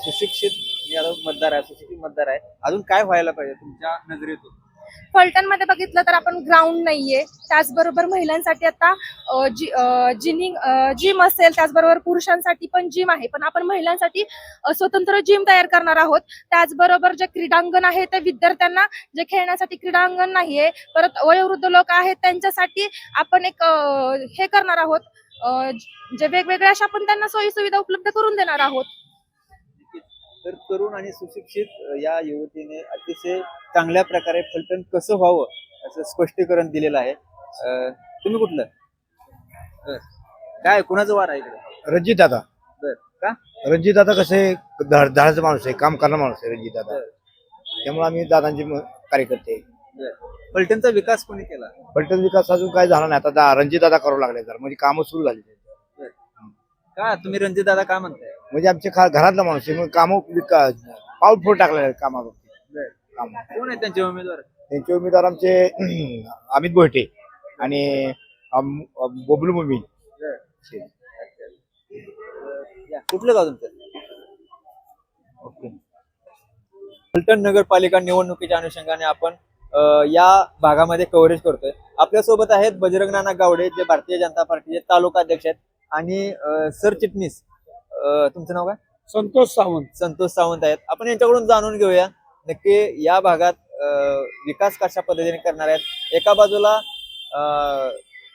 D: सुशिक्षित मतदार आहे, सुशिक्षित मतदार आहे, अजून काय व्हायला पाहिजे तुमच्या नजरेतून?
E: फलटणमध्ये बघितलं तर आपण ग्राउंड नाहीये, त्याचबरोबर महिलांसाठी आता जिम असेल, त्याचबरोबर पुरुषांसाठी पण जिम आहे, पण आपण महिलांसाठी स्वतंत्र जिम तयार करणार आहोत. त्याचबरोबर जे क्रीडांगण आहे ते विद्यार्थ्यांना जे खेळण्यासाठी क्रीडांगण नाहीये, परत वयोवृद्ध लोक आहेत त्यांच्यासाठी आपण एक हे करणार आहोत, जे वेगवेगळ्या अशा आपण त्यांना सोयी सुविधा उपलब्ध करून देणार आहोत.
D: तर तरुण आणि सुशिक्षित या युवतीने अतिशय चांगल्या प्रकारे फलटण कसं व्हावं असं स्पष्टीकरण दिलेलं आहे. तुम्ही कुठलं? काय कुणाचं वार आहे इकडे?
K: रणजित दादा.
D: का?
K: रणजित दादा कसे धाडाचा माणूस आहे, काम करणारा माणूस आहे रणजित दादा. त्यामुळे आम्ही दादांचे कार्यकर्ते.
D: फलटणचा विकास कोणी केला?
K: फलटण विकास अजून काय झाला नाही. आता रणजित दादा करू लागले तर म्हणजे कामं सुरू झाली.
D: का तुम्ही रणजित दादा का म्हणताय?
K: म्हणजे आमचे घरातला माणूस आहे, मग कामं पाऊल फोड टाकले कामावरती.
D: कोण आहे त्यांचे उमेदवार?
K: त्यांचे उमेदवार आमचे अमित बोहटे आणि बबलू मुबीन.
D: कुठलं गाव तुमचं? फलटण नगरपालिका निवडणुकीच्या अनुषंगाने आपण या भागामध्ये कव्हरेज करतोय. आपल्यासोबत आहेत बजरंग नाना गावडे, जे भारतीय जनता पार्टीचे तालुका अध्यक्ष आहेत, आणि सरचिटणीस तुमचं नाव काय?
I: संतोष सावंत.
D: संतोष सावंत आहेत. आपण यांच्याकडून जाणून घेऊया नक्की या भागात विकास कशा पद्धतीने करणार आहेत. एका बाजूला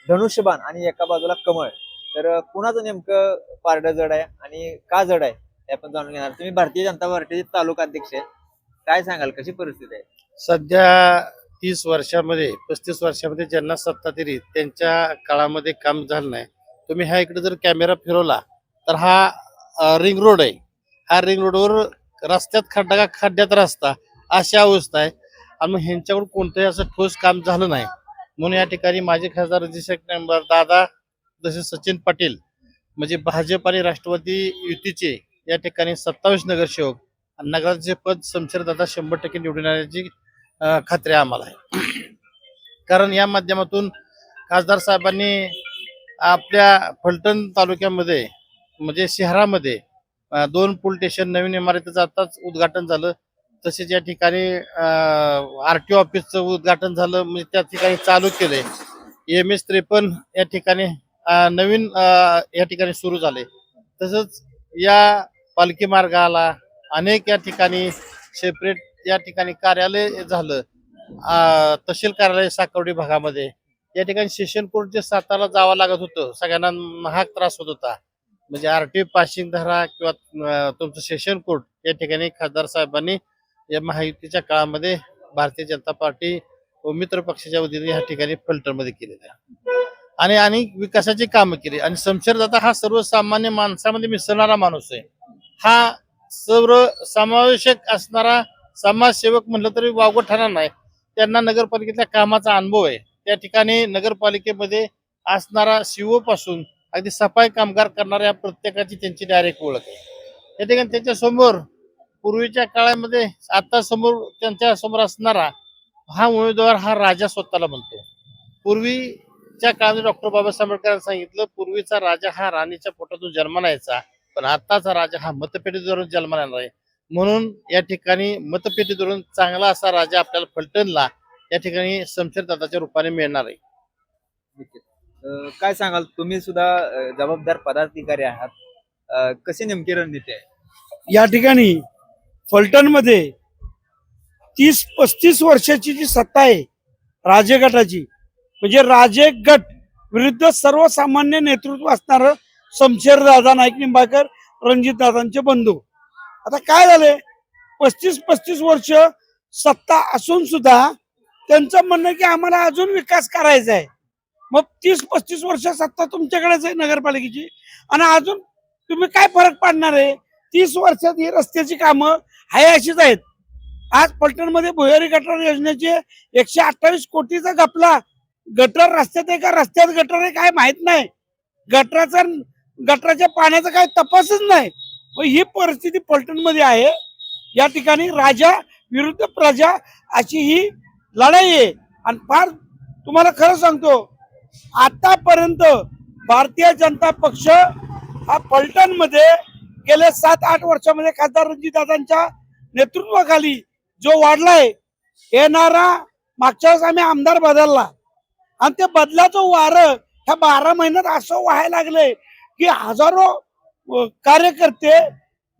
D: धनुष्यबाण आणि एका बाजूला कमळ. तर कुणाचं नेमकं पारडं जड आहे आणि का जड आहे हे आपण जाणून घेणार. तुम्ही भारतीय जनता पार्टीचे तालुका अध्यक्ष आहेत, काय सांगाल, कशी परिस्थिती आहे?
A: सध्या 30 वर्षामध्ये 35 वर्षामध्ये ज्यांना सत्ता दिली त्यांच्या काळामध्ये काम झालं नाही. तुम्ही ह्या इकडे जर कॅमेरा फिरवला तर हा रिंग रोड आहे. ह्या रिंग रोडवर रस्त्यात खड्डा का खड्ड्यात रस्ता अशी अवस्था आहे, आणि मग ह्यांच्याकडून कोणतंही असं ठोस काम झालं नाही. म्हणून या ठिकाणी माझे खासदार रजिस्ट्रेशन नंबर दादा जसे सचिन पाटील म्हणजे भाजप आणि राष्ट्रवादी युतीचे या ठिकाणी 27 नगरसेवक आणि नगराचे पद शमशेर दादा 100% निवडून येण्याची खात्री आम्हाला आहे. कारण या माध्यमातून खासदार साहेबांनी आपल्या फलटण तालुक्यामध्ये म्हणजे शहरामध्ये 2 पोलीस स्टेशन, नवीन इमारतीचं आताच उद्घाटन झालं. तसेच या ठिकाणी RTO ऑफिसचं उद्घाटन झालं, म्हणजे त्या ठिकाणी चालू केलंय. MS-53 या ठिकाणी नवीन या ठिकाणी सुरू झाले. तसंच या पालखी मार्गाला अनेक या ठिकाणी सेपरेट या ठिकाणी कार्यालय झालं. तहसील कार्यालय साकवडी भागामध्ये या ठिकाणी सेशन कोर्ट जे सातारला जावं लागत होतं, सगळ्यांना महाग त्रास होत होता. म्हणजे RTO पासिंग धरा किंवा तुमचं सेशन कोर्ट या ठिकाणी खासदार साहेबांनी या महायुतीच्या काळामध्ये भारतीय जनता पार्टी व मित्र पक्षाच्या वतीने या ठिकाणी फलटणमध्ये केलेलं आहे आणि अनेक विकासाची कामं केली. आणि शमशेर दादा हा सर्वसामान्य माणसामध्ये मिसळणारा माणूस आहे. हा सर्व समावेशक असणारा समाजसेवक म्हणलं तरी वावगं ठरणार नाही. त्यांना नगरपालिकेतल्या कामाचा अनुभव आहे. त्या ठिकाणी नगरपालिकेमध्ये असणारा CO पासून अगदी सफाई कामगार करणाऱ्या प्रत्येकाची त्यांची डायरेक्ट ओळख आहे. या ठिकाणी त्यांच्या समोर पूर्वीच्या काळामध्ये आता समोर त्यांच्या समोर असणारा हा उमेदवार हा राजा स्वतःला म्हणतो. पूर्वीच्या काळामध्ये डॉक्टर बाबासाहेब आंबेडकरांनी सांगितलं, पूर्वीचा राजा हा राणीच्या पोटातून जन्माला यायचा, पण आताचा राजा हा मतपेटीद्वारे जन्माला येणार आहे. म्हणून या ठिकाणी मतपेटीद्वारे चांगला असा राजा आपल्याला फलटणला या ठिकाणी शमशेर दादाच्या रूपाने मिळणार आहे.
D: काय सांगाल, तुम्ही सुद्धा जबाबदार पदाधिकारी आहात, कशी नेमकी रणनीती आहे
I: या ठिकाणी फलटणमध्ये? 30-35 वर्षाची जी सत्ता आहे राजे गटाची, म्हणजे राजे गट विरुद्ध सर्वसामान्य नेतृत्व असणारं
G: शमशेर दादा नाईक निंबाळकर रणजित दादांचे बंधू. आता काय झालंय, 35 वर्ष सत्ता असून सुद्धा त्यांचं म्हणणं की आम्हाला अजून विकास करायचा आहे. मग 30-35 वर्ष सत्ता तुमच्याकडेच आहे नगरपालिकेची, आणि अजून तुम्ही काय फरक पाडणार आहे? 30 वर्षात ही रस्त्याची कामं हाय अशीच आहेत. आज फलटणमध्ये भुयारी गटर योजनेचे 128 कोटीचा घपला. गटर रस्त्यात आहे का रस्त्यात गटर आहे काय माहित नाही. गटराच्या पाण्याचा काय तपासच नाही. मग ही परिस्थिती फलटणमध्ये आहे. या ठिकाणी राजा विरुद्ध प्रजा अशी ही लढाई आहे. आणि फार तुम्हाला खरं सांगतो, आतापर्यंत भारतीय जनता पक्ष हा फलटणमध्ये गेल्या 7-8 वर्षामध्ये खासदार रणजितदादांच्या नेतृत्वाखाली जो वाढलाय, येणारा मागच्या वेळेस आम्ही आमदार बदलला आणि ते बदलाचं वारं ह्या 12 महिन्यात असं व्हायला लागलंय की हजारो कार्यकर्ते,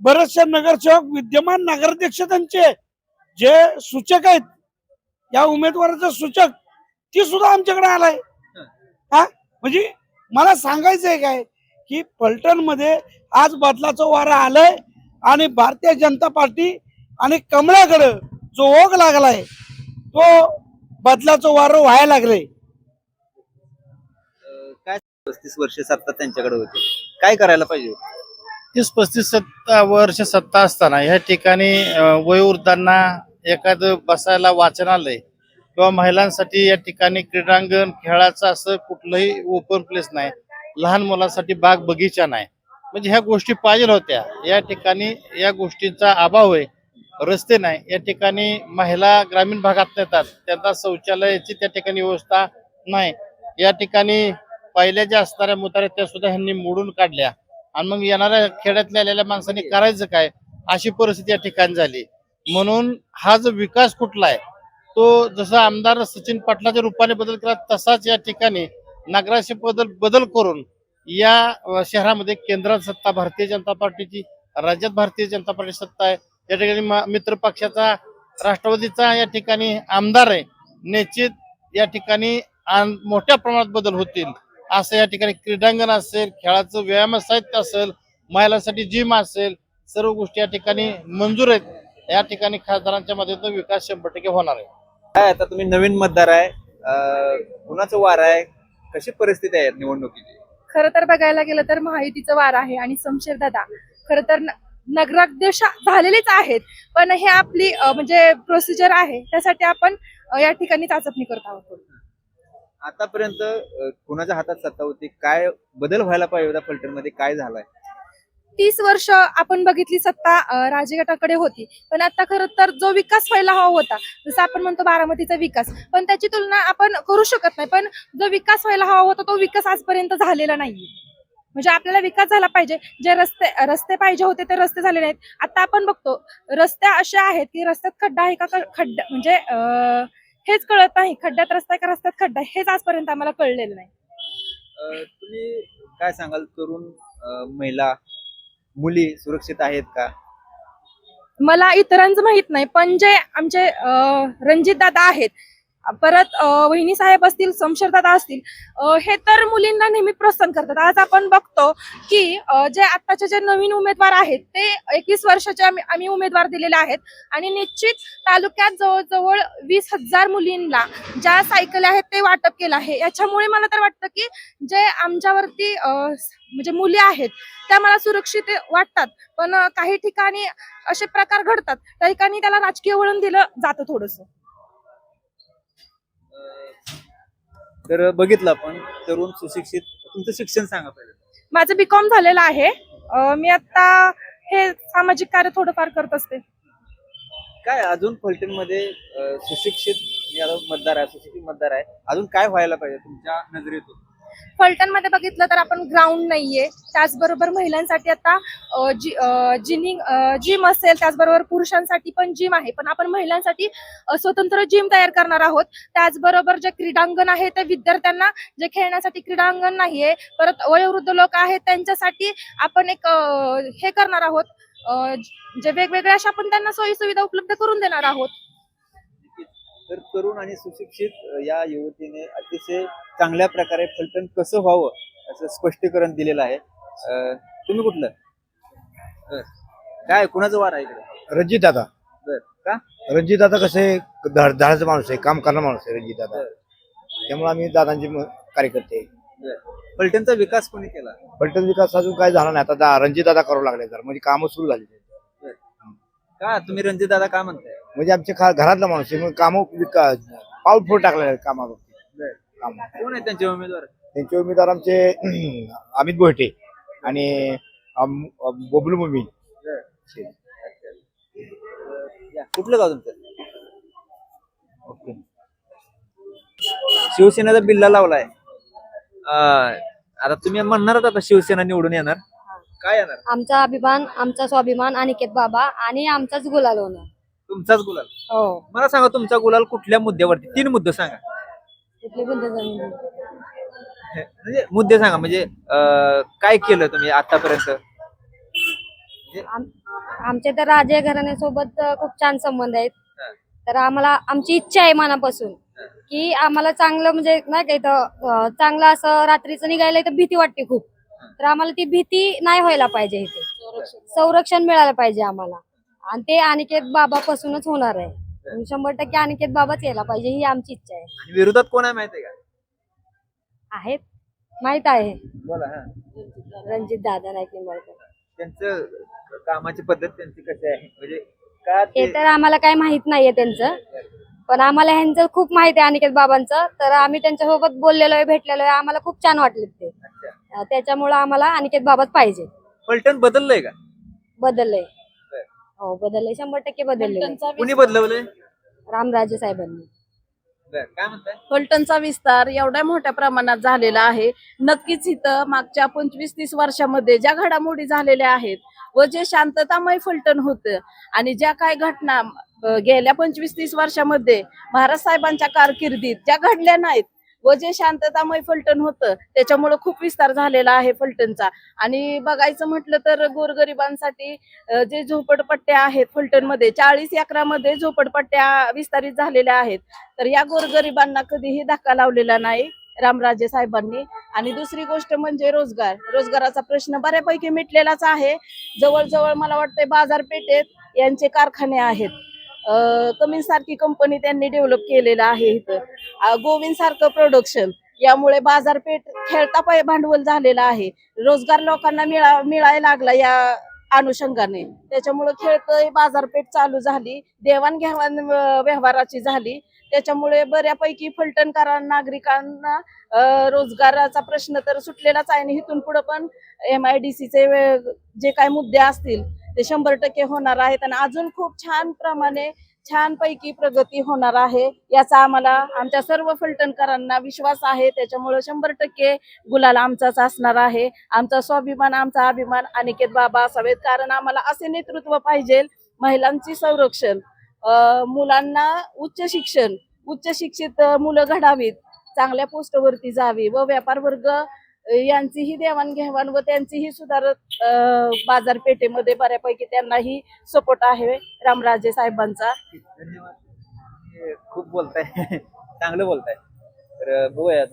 G: बरेचसे नगरसेवक, विद्यमान नगराध्यक्ष, त्यांचे जे सूचक आहेत, या उमेदवाराचं सूचक, ती सुद्धा आमच्याकडे आलाय. हा म्हणजे मला सांगायचंय काय की फलटण मध्ये आज बदलाचं वारं आलंय आणि भारतीय जनता पार्टी आणि कमळाकडे जो ओघ लागलाय तो बदलाचं वारं व्हायला लागलंय.
D: काय 35 वर्ष सत्ता त्यांच्याकडे होती, काय करायला पाहिजे?
A: 30-35 वर्ष सत्ता असताना ह्या ठिकाणी वयोवृद्धांना एखादं बसायला वाचनालय किंवा महिलांसाठी या ठिकाणी क्रीडांगण, खेळाचं असं कुठलंही ओपन प्लेस नाही. लहान मुलांसाठी बाग बगीचा नाही. म्हणजे ह्या गोष्टी पाहिजे होत्या. या ठिकाणी या गोष्टींचा अभाव आहे. रस्ते नाही. या ठिकाणी महिला ग्रामीण भागात येतात, त्यांना शौचालयाची त्या ठिकाणी व्यवस्था नाही. या ठिकाणी पहिल्या ज्या असणाऱ्या मुताऱ्या त्या सुद्धा ह्यांनी मोडून काढल्या आणि मग येणाऱ्या खेड्यातल्या आलेल्या माणसांनी करायचं काय, अशी परिस्थिती या ठिकाणी झाली. म्हणून हा जो विकास कुठला आहे तो जसा आमदार सचिन पाटलाच्या रूपाने बदल केला तसाच या ठिकाणी नगराचे बदल करून या शहरामध्ये केंद्रात सत्ता भारतीय जनता पार्टीची, राज्यात भारतीय जनता पार्टी सत्ता आहे. या ठिकाणी मित्र पक्षाचा राष्ट्रवादीचा या ठिकाणी आमदार आहे. निश्चित या ठिकाणी मोठ्या प्रमाणात बदल होतील असं या ठिकाणी क्रीडांगण असेल, खेळाचं व्यायाम साहित्य असेल, महिलांसाठी जिम असेल, सर्व गोष्टी या ठिकाणी मंजूर आहेत. या ठिकाणी खासदारांच्या मदतीने विकास 100% होणार आहे.
D: काय आता तुम्ही नवीन मतदार आहे, कुणाचं वार आहे, कशी परिस्थिती आहे निवडणुकीची?
E: खरं तर बघायला गेलं तर महायुतीचं वार आहे आणि शमशेर दादा खरं तर नगराध्यक्ष झालेलेच आहेत, पण हे आपली म्हणजे प्रोसिजर आहे, त्यासाठी आपण या ठिकाणी चाचपणी करत आहोत.
D: आतापर्यंत कुणाच्या हातात सत्ता होती, काय बदल व्हायला पाहिजे होता फलटण मध्ये, काय झालाय?
E: 30 वर्ष आपण बघितली सत्ता राजगटाकडे होती, पण आता खरं तर जो विकास व्हायला हवा होता, जसं आपण म्हणतो बारामतीचा विकास, पण त्याची तुलना आपण करू शकत नाही. पण जो विकास व्हायला हवा होता तो विकास आजपर्यंत झालेला नाहीये. म्हणजे आपल्याला विकास झाला पाहिजे, जे रस्ते पाहिजे होते ते रस्ते झाले नाहीत. आता आपण बघतो रस्ते असे आहेत की रस्त्यात खड्डा आहे का खड्डा म्हणजे हेच कळत नाही, खड्ड्यात रस्ता आहे का रस्त्यात खड्डा आहे हेच आजपर्यंत आम्हाला कळलेलं नाही.
D: तुम्ही काय सांगाल, तरुण महिला मुली सुरक्षित आहेत का?
E: मला इतरांचं माहित नाही, पण जे आमचे रणजित दादा आहेत, परत वहिनी साहेब असतील, शमशेर दादा असतील, हे तर मुलींना नेहमी प्रोत्साहन करतात. आज आपण बघतो की जे आताचे जे नवीन उमेदवार आहेत ते 21 वर्षाचे आम्ही उमेदवार दिलेले आहेत आणि निश्चित तालुक्यात जवळजवळ 20,000 मुलींना ज्या सायकल आहेत ते वाटप केलं आहे. याच्यामुळे मला तर वाटतं की जे आमच्यावरती म्हणजे मुली आहेत त्या मला सुरक्षित वाटतात, पण काही ठिकाणी असे प्रकार घडतात, त्या ठिकाणी त्याला राजकीय वळण दिलं जातं थोडंसं.
D: तर बघितलं आपण तरुण सुशिक्षित. तुमचं शिक्षण सांगा पहिले.
E: माझं बीकॉम झालेलं आहे. मी आता हे सामाजिक कार्य थोडंफार करत असते.
D: काय अजून फलटण मध्ये सुशिक्षित मतदार आहे, सुशिक्षित मतदार आहे, अजून काय व्हायला पाहिजे तुमच्या नजरेतून?
E: फलटण मध्ये बघितलं तर आपण ग्राउंड नाहीये, त्याचबरोबर महिलांसाठी आता जिम असेल, त्याचबरोबर पुरुषांसाठी पण जिम आहे, पण आपण महिलांसाठी स्वतंत्र जिम तयार करणार आहोत. त्याचबरोबर जे क्रीडांगण आहे ते विद्यार्थ्यांना जे खेळण्यासाठी क्रीडांगण नाहीये, परत वयोवृद्ध लोक आहेत त्यांच्यासाठी आपण एक हे करणार आहोत, जे वेगवेगळ्या अशा आपण त्यांना सोयी सुविधा उपलब्ध करून देणार आहोत.
D: तर तरुण आणि सुशिक्षित या युवतीने अतिशय चांगल्या प्रकारे फलटण कसं व्हावं असं स्पष्टीकरण दिलेलं आहे. तुम्ही कुठलं बर. काय कुणाचं वार आहे इकडे
K: रणजित दादा
D: बर का
K: रणजित दादा कसे धाडाचा माणूस आहे, काम करणारा माणूस आहे रणजित दादा. त्यामुळे आम्ही दादांचे कार्यकर्ते आहे.
D: फलटणचा विकास कोणी केला
K: पलटण विकास अजून काय झाला नाही. आता रणजित दादा करू लागले तर म्हणजे कामं सुरू झाली.
D: का तुम्ही रणजित दादा का म्हणताय
K: म्हणजे आमच्या घरातला माणूस आहे, मग कामं विकास पाऊल फोड टाकले कामावरती.
D: कोण आहे त्यांचे उमेदवार
K: त्यांचे उमेदवार आमचे अमित गोहटे आणि बबलू मुमीन.
D: कुठलं गाव तुमचं ओके शिवसेनेचा बिल्ला लावलाय आता तुम्ही म्हणणार आता शिवसेना निवडून येणार काय येणार
E: आमचा अभिमान आमचा स्वाभिमान अनिकेत बाबा आणि आमचाच गुलाल होणार.
D: तुमचाच गुलाल
E: हो
D: मला सांगा तुमचा गुलाल कुठल्या मुद्द्यावरती 3 मुद्दे सांगा
E: कुठली कोणत्या जमीन
D: म्हणजे मुद्दे सांगा म्हणजे काय केलं तुम्ही आतापर्यंत
E: आमचे तर राजे घराण्यासोबत खूप छान संबंध आहेत. तर आम्हाला आमची इच्छा आहे मनापासून की आम्हाला चांगलं म्हणजे नाही का इथं चांगलं असं रात्रीचं निघायला इथं भीती वाटते खूप. तर आम्हाला ती भीती नाही व्हायला पाहिजे, इथे संरक्षण मिळालं पाहिजे आम्हाला आणि ते अनिकेत बाबापासूनच होणार आहे. 100% अनिकेत बाबाच यायला पाहिजे ही आमची इच्छा आहे.
D: आणि विरोधात कोण आहे माहितीये का
E: आहेत माहित आहे
D: बोला हा
E: रणजित दादा नाईक निंबाळकर.
D: त्यांचं कामाची पद्धत त्यांची कशी आहे म्हणजे का
E: हे तर आम्हाला काही माहित नाहीये त्यांचं, पण आम्हाला ह्यांचं खूप माहिती आहे अनिकेत बाबांचं. तर आम्ही त्यांच्यासोबत बोललेलो आहे, भेटलेलो आहे, आम्हाला खूप छान वाटले ते. त्याच्यामुळे आम्हाला अनिकेत बाबाच पाहिजे.
D: पलटण बदललंय का
E: बदललंय हो बदललंय 100% बदललंय.
D: कुणी बदलवलंय
E: रामराजे साहेबांनी.
D: काय म्हणताय
F: फलटणचा विस्तार एवढ्या मोठ्या प्रमाणात झालेला आहे. नक्कीच इथं मागच्या 25-30 वर्षामध्ये ज्या घडामोडी झालेल्या आहेत व जे शांततामय फलटण होतं आणि ज्या काही घटना गेल्या 25-30 वर्षामध्ये महाराज साहेबांच्या कारकिर्दीत ज्या घडल्या नाहीत व जे शांततामय फलटण होतं त्याच्यामुळे खूप विस्तार झालेला आहे फलटणचा. आणि बघायचं म्हटलं तर गोरगरिबांसाठी जे झोपडपट्ट्या आहेत फलटणमध्ये 40 एकरामध्ये झोपडपट्ट्या विस्तारित झालेल्या आहेत. तर या गोरगरिबांना कधीही धक्का लावलेला नाही रामराजे साहेबांनी. आणि दुसरी गोष्ट म्हणजे रोजगाराचा प्रश्न बऱ्यापैकी मिटलेलाच आहे. जवळजवळ मला वाटतंय बाजारपेठेत यांचे कारखाने आहेत. कमिन्स सारखी कंपनी त्यांनी डेव्हलप केलेलं आहे इथं. गोविंद सारखं प्रोडक्शन यामुळे बाजारपेठ खेळता भांडवल झालेलं आहे. रोजगार लोकांना मिळायला लागला या अनुषंगाने. त्याच्यामुळे खेळतं बाजारपेठ चालू झाली, देवाणघेवाण व्यवहाराची झाली. त्याच्यामुळे बऱ्यापैकी फलटणकरांना नागरिकांना रोजगाराचा प्रश्न तर सुटलेलाच आहे आणि इथून पुढे पण MIDCचे जे काही मुद्दे असतील ते 100% होणार आहेत आणि अजून खूप छानपैकी प्रगती होणार आहे याचा आम्हाला आमच्या सर्व फलटणकरांना विश्वास आहे. त्याच्यामुळे 100% गुलाल आमचाच असणार आहे. आमचा स्वाभिमान आमचा अभिमान अनिकेत बाबा असावेत, कारण आम्हाला असे नेतृत्व पाहिजे महिलांची संरक्षण, मुलांना उच्च शिक्षित मुलं घडावीत, चांगल्या पोस्टवरती जावी व व्यापार वर्ग यांचीही देवाणघेवाण व त्यांचीही सुधारत बाजारपेठेमध्ये बऱ्यापैकी त्यांनाही सपोर्ट आहे रामराजे साहेबांचा.
D: धन्यवाद खूप बोलताय चांगलं बोलताय तर बघूया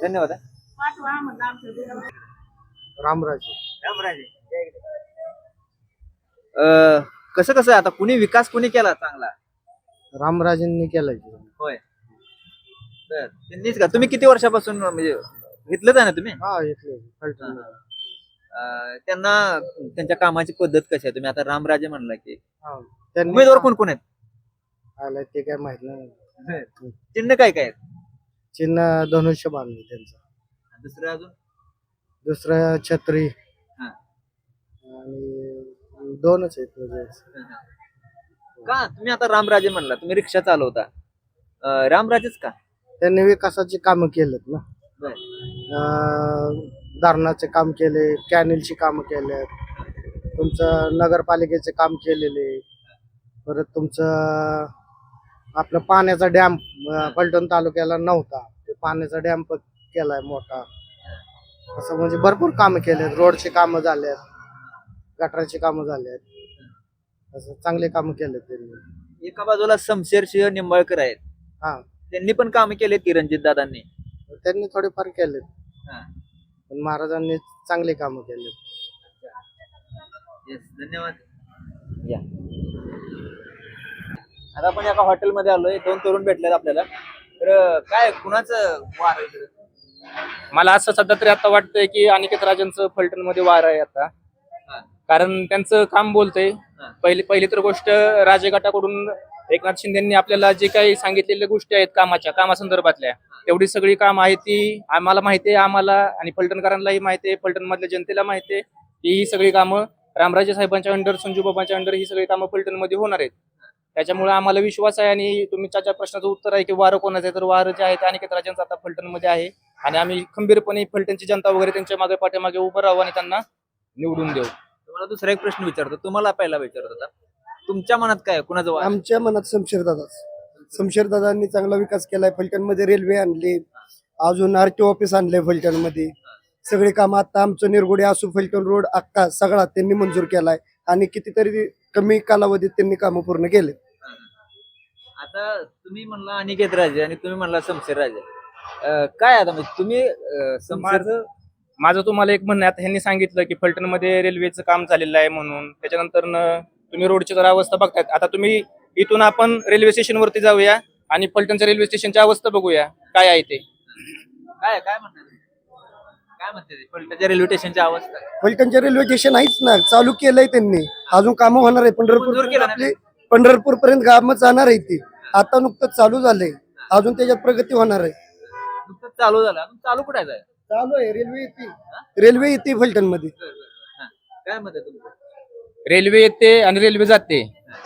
D: धन्यवाद
B: रामराजे
D: कसं आता कुणी विकास कुणी केला चांगला
B: रामराजेंनी केलाय.
D: होय तर त्यांनीच का तुम्ही किती वर्षापासून म्हणजे घेतलंच आहे ना तुम्ही त्यांना त्यांच्या कामाची पद्धत कशी आहे तुम्ही आता रामराजे म्हणला की उमेदवार कोण आहेत
B: ते काय माहित नाही.
D: चिन्ह काय काय
B: चिन्ह धनुष्य बांधले त्यांचं,
D: दुसरं अजून
B: दुसरं छत्री
D: हा.
B: आणि 2च आहेत म्हणजे.
D: का तुम्ही आता रामराजे म्हणला तुम्ही रिक्षा चालवता रामराजेच का
B: त्यांनी विकासाची कामं केलेत ना. धरणाचे काम केले, कॅनेलची कामं केले, तुमचं नगरपालिकेचे काम केलेले, परत तुमचं आपलं पाण्याचा डॅम फलटण तालुक्याला नव्हता, ते पाण्याचा डॅम पण केलाय मोठा. असं म्हणजे भरपूर कामं केलेत, रोडची कामं झाल्यात, गटाराची कामं झाल्यात, असं चांगले कामं केलेत त्यांनी.
D: एका बाजूला शमशेरसिंह निंबाळकर आहेत त्यांनी पण कामं केले की रणजित दादांनी
B: त्यांनी थोडेफार केलेत, पण महाराजांनी चांगले कामं केले.
D: येस, धन्यवाद. या आता आपण एका हॉटेलमध्ये आलोय, 2 तरुण भेटलेत आपल्याला. तर काय कुणाचं वार आहे इकडे?
H: मला असं सध्या तरी आता वाटतंय की अनिकेत राजांचं फलटणमध्ये वार आहे आता. कारण त्यांचं काम बोलतंय. पहिली तर गोष्ट राजगटाकडून एकनाथ शिंदेंनी आपल्याला जे काही सांगितलेल्या गोष्टी आहेत कामासंदर्भातल्या, तेवढी सगळी काम आहे ती आम्हाला माहिती आहे, आम्हाला आणि फलटणकरांनाही माहिती आहे, फलटण मधल्या जनतेला माहिती आहे की ही सगळी कामं रामराजे साहेबांच्या अंडर, संजू बाबांच्या अंडर ही सगळी कामं फलटणमध्ये होणार आहेत. त्याच्यामुळे आम्हाला विश्वास आहे. आणि तुमच्या ज्या प्रश्नाचं उत्तर आहे की वारं कोणाचं आहे, तर वारं जे आहे ते अनिकेत राजांचं आता फलटणमध्ये आहे. आणि आम्ही खंबीरपणे फलटणची जनता वगैरे त्यांच्या मागे पाठीमागे उभं राहू आणि त्यांना निवडून देऊ.
D: तुम्हाला दुसरा एक प्रश्न विचारतो, तुम्हाला पहिला विचारत होता, तुमच्या मनात काय कुणाचं वार?
B: आमच्या मनात शमशेरदादांनी चांगला विकास केलाय. फलटणमध्ये रेल्वे आणली, अजून आरटीओ ऑफिस आणले फलटणमध्ये. सगळे काम आता आमचं निरगुडे असू, फलटण रोड अख्खा सगळा त्यांनी मंजूर केलाय आणि कितीतरी कमी कालावधीत त्यांनी कामं पूर्ण केले.
D: आता तुम्ही म्हणला अनिकेत राजे आणि तुम्ही म्हणला शमशेर राजे. काय आता म्हणजे तुम्ही
H: माझं तुम्हाला एक म्हणणं आहे, आता ह्यांनी सांगितलं की फलटणमध्ये रेल्वेचं काम झालेलं आहे म्हणून. त्याच्यानंतर तुम्ही रोडची जर अवस्था बघतायत, आता तुम्ही इथून आपण रेल्वे स्टेशनवरती जाऊया आणि फलटणच्या रेल्वे स्टेशनची अवस्था बघूया काय आहे ते.
D: काय काय म्हणतात काय म्हणते ते? फलटणच्या रेल्वे स्टेशनची अवस्था
B: फलटणच्या रेल्वे स्टेशन आहेच ना, चालू केलंय त्यांनी, अजून कामं होणार आहे.
D: मंजूर केलं ना?
B: आपली पंढरपूर पर्यंत कामं जाणार आहे ती, आता नुकतंच चालू झालंय, अजून त्याच्यात प्रगती होणार आहे.
D: नुकतंच चालू झालं, अजून चालू कुठे आहे?
B: चालू आहे, रेल्वे येते फलटण मध्ये.
D: काय म्हणते तुमचं?
H: रेल्वे येते आणि रेल्वे जाते.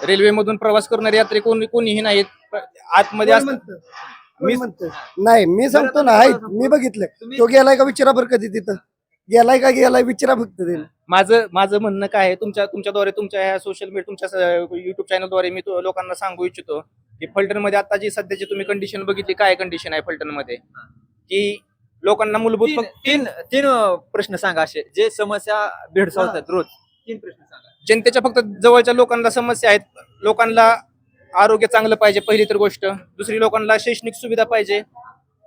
H: रेल्वेमधून प्रवास करणारे यात्री कोणीही नाहीत आतमध्ये
B: मी म्हणतो नाही, मी सांगतो ना, आहेत, मी बघितलंय. तो गेलाय का विचारा बरं कधी तिथं गेलाय विचारा फक्त ते.
H: माझं म्हणणं काय आहे, तुमच्याद्वारे तुमच्या ह्या सोशल मीडिया, तुमच्या युट्यूब चॅनलद्वारे मी लोकांना सांगू इच्छितो की फलटणमध्ये आता जी सध्याची तुम्ही कंडिशन बघितली, काय कंडिशन आहे फलटणमध्ये, की लोकांना मूलभूत
D: तीन प्रश्न सांगा असे जे समस्या भेडसावतात रोज. 3 प्रश्न सांगा.
H: जनतेच्या फक्त जवळच्या लोकांना समस्या आहेत. लोकांना आरोग्य चांगलं पाहिजे पहिली तर गोष्ट. दुसरी, लोकांना शैक्षणिक सुविधा पाहिजे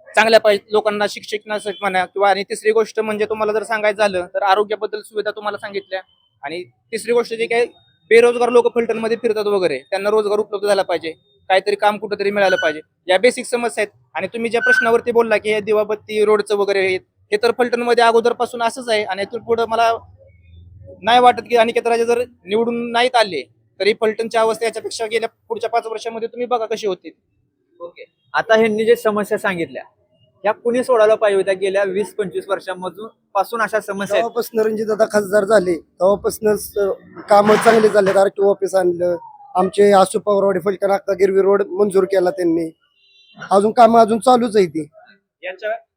H: चांगल्या पाहिजे, लोकांना शिक्षणासाठी म्हणा किंवा. आणि तिसरी गोष्ट म्हणजे तुम्हाला जर सांगायचं झालं तर आरोग्याबद्दल सुविधा तुम्हाला सांगितल्या. आणि तिसरी गोष्ट जे काही बेरोजगार लोक फलटणमध्ये फिरतात वगैरे, त्यांना रोजगार उपलब्ध झाला पाहिजे, काहीतरी काम कुठेतरी मिळालं पाहिजे. या बेसिक समस्या आहेत. आणि तुम्ही ज्या प्रश्नावरती बोलला की हे दिवाबत्ती रोडचं वगैरे हे तर फलटणमध्ये अगोदरपासून असंच आहे. आणि इथून पुढे मला नाही वाटत की अनिकेत राजे जर निवडून नाहीत आले तरी फलटणची अवस्था याच्यापेक्षा गेल्या पुढच्या 5 वर्षामध्ये तुम्ही बघा कशी होती.
D: ओके, आता ह्यांनी जे समस्या सांगितल्या ह्या कुणी सोडायला पाहिजे होत्या? गेल्या 20-25 वर्षांमधून पासून अशा समस्या आहेत.
B: तेव्हापासून रणजितदादा खासदार झाले तेव्हापासून कामं चांगली झाले. आरटीओ ऑफिस आणलं, आमचे आसू पवारवाडी फलटण अख्खा गिरवी रोड मंजूर केला त्यांनी, अजून कामं अजून चालूच आहे ती.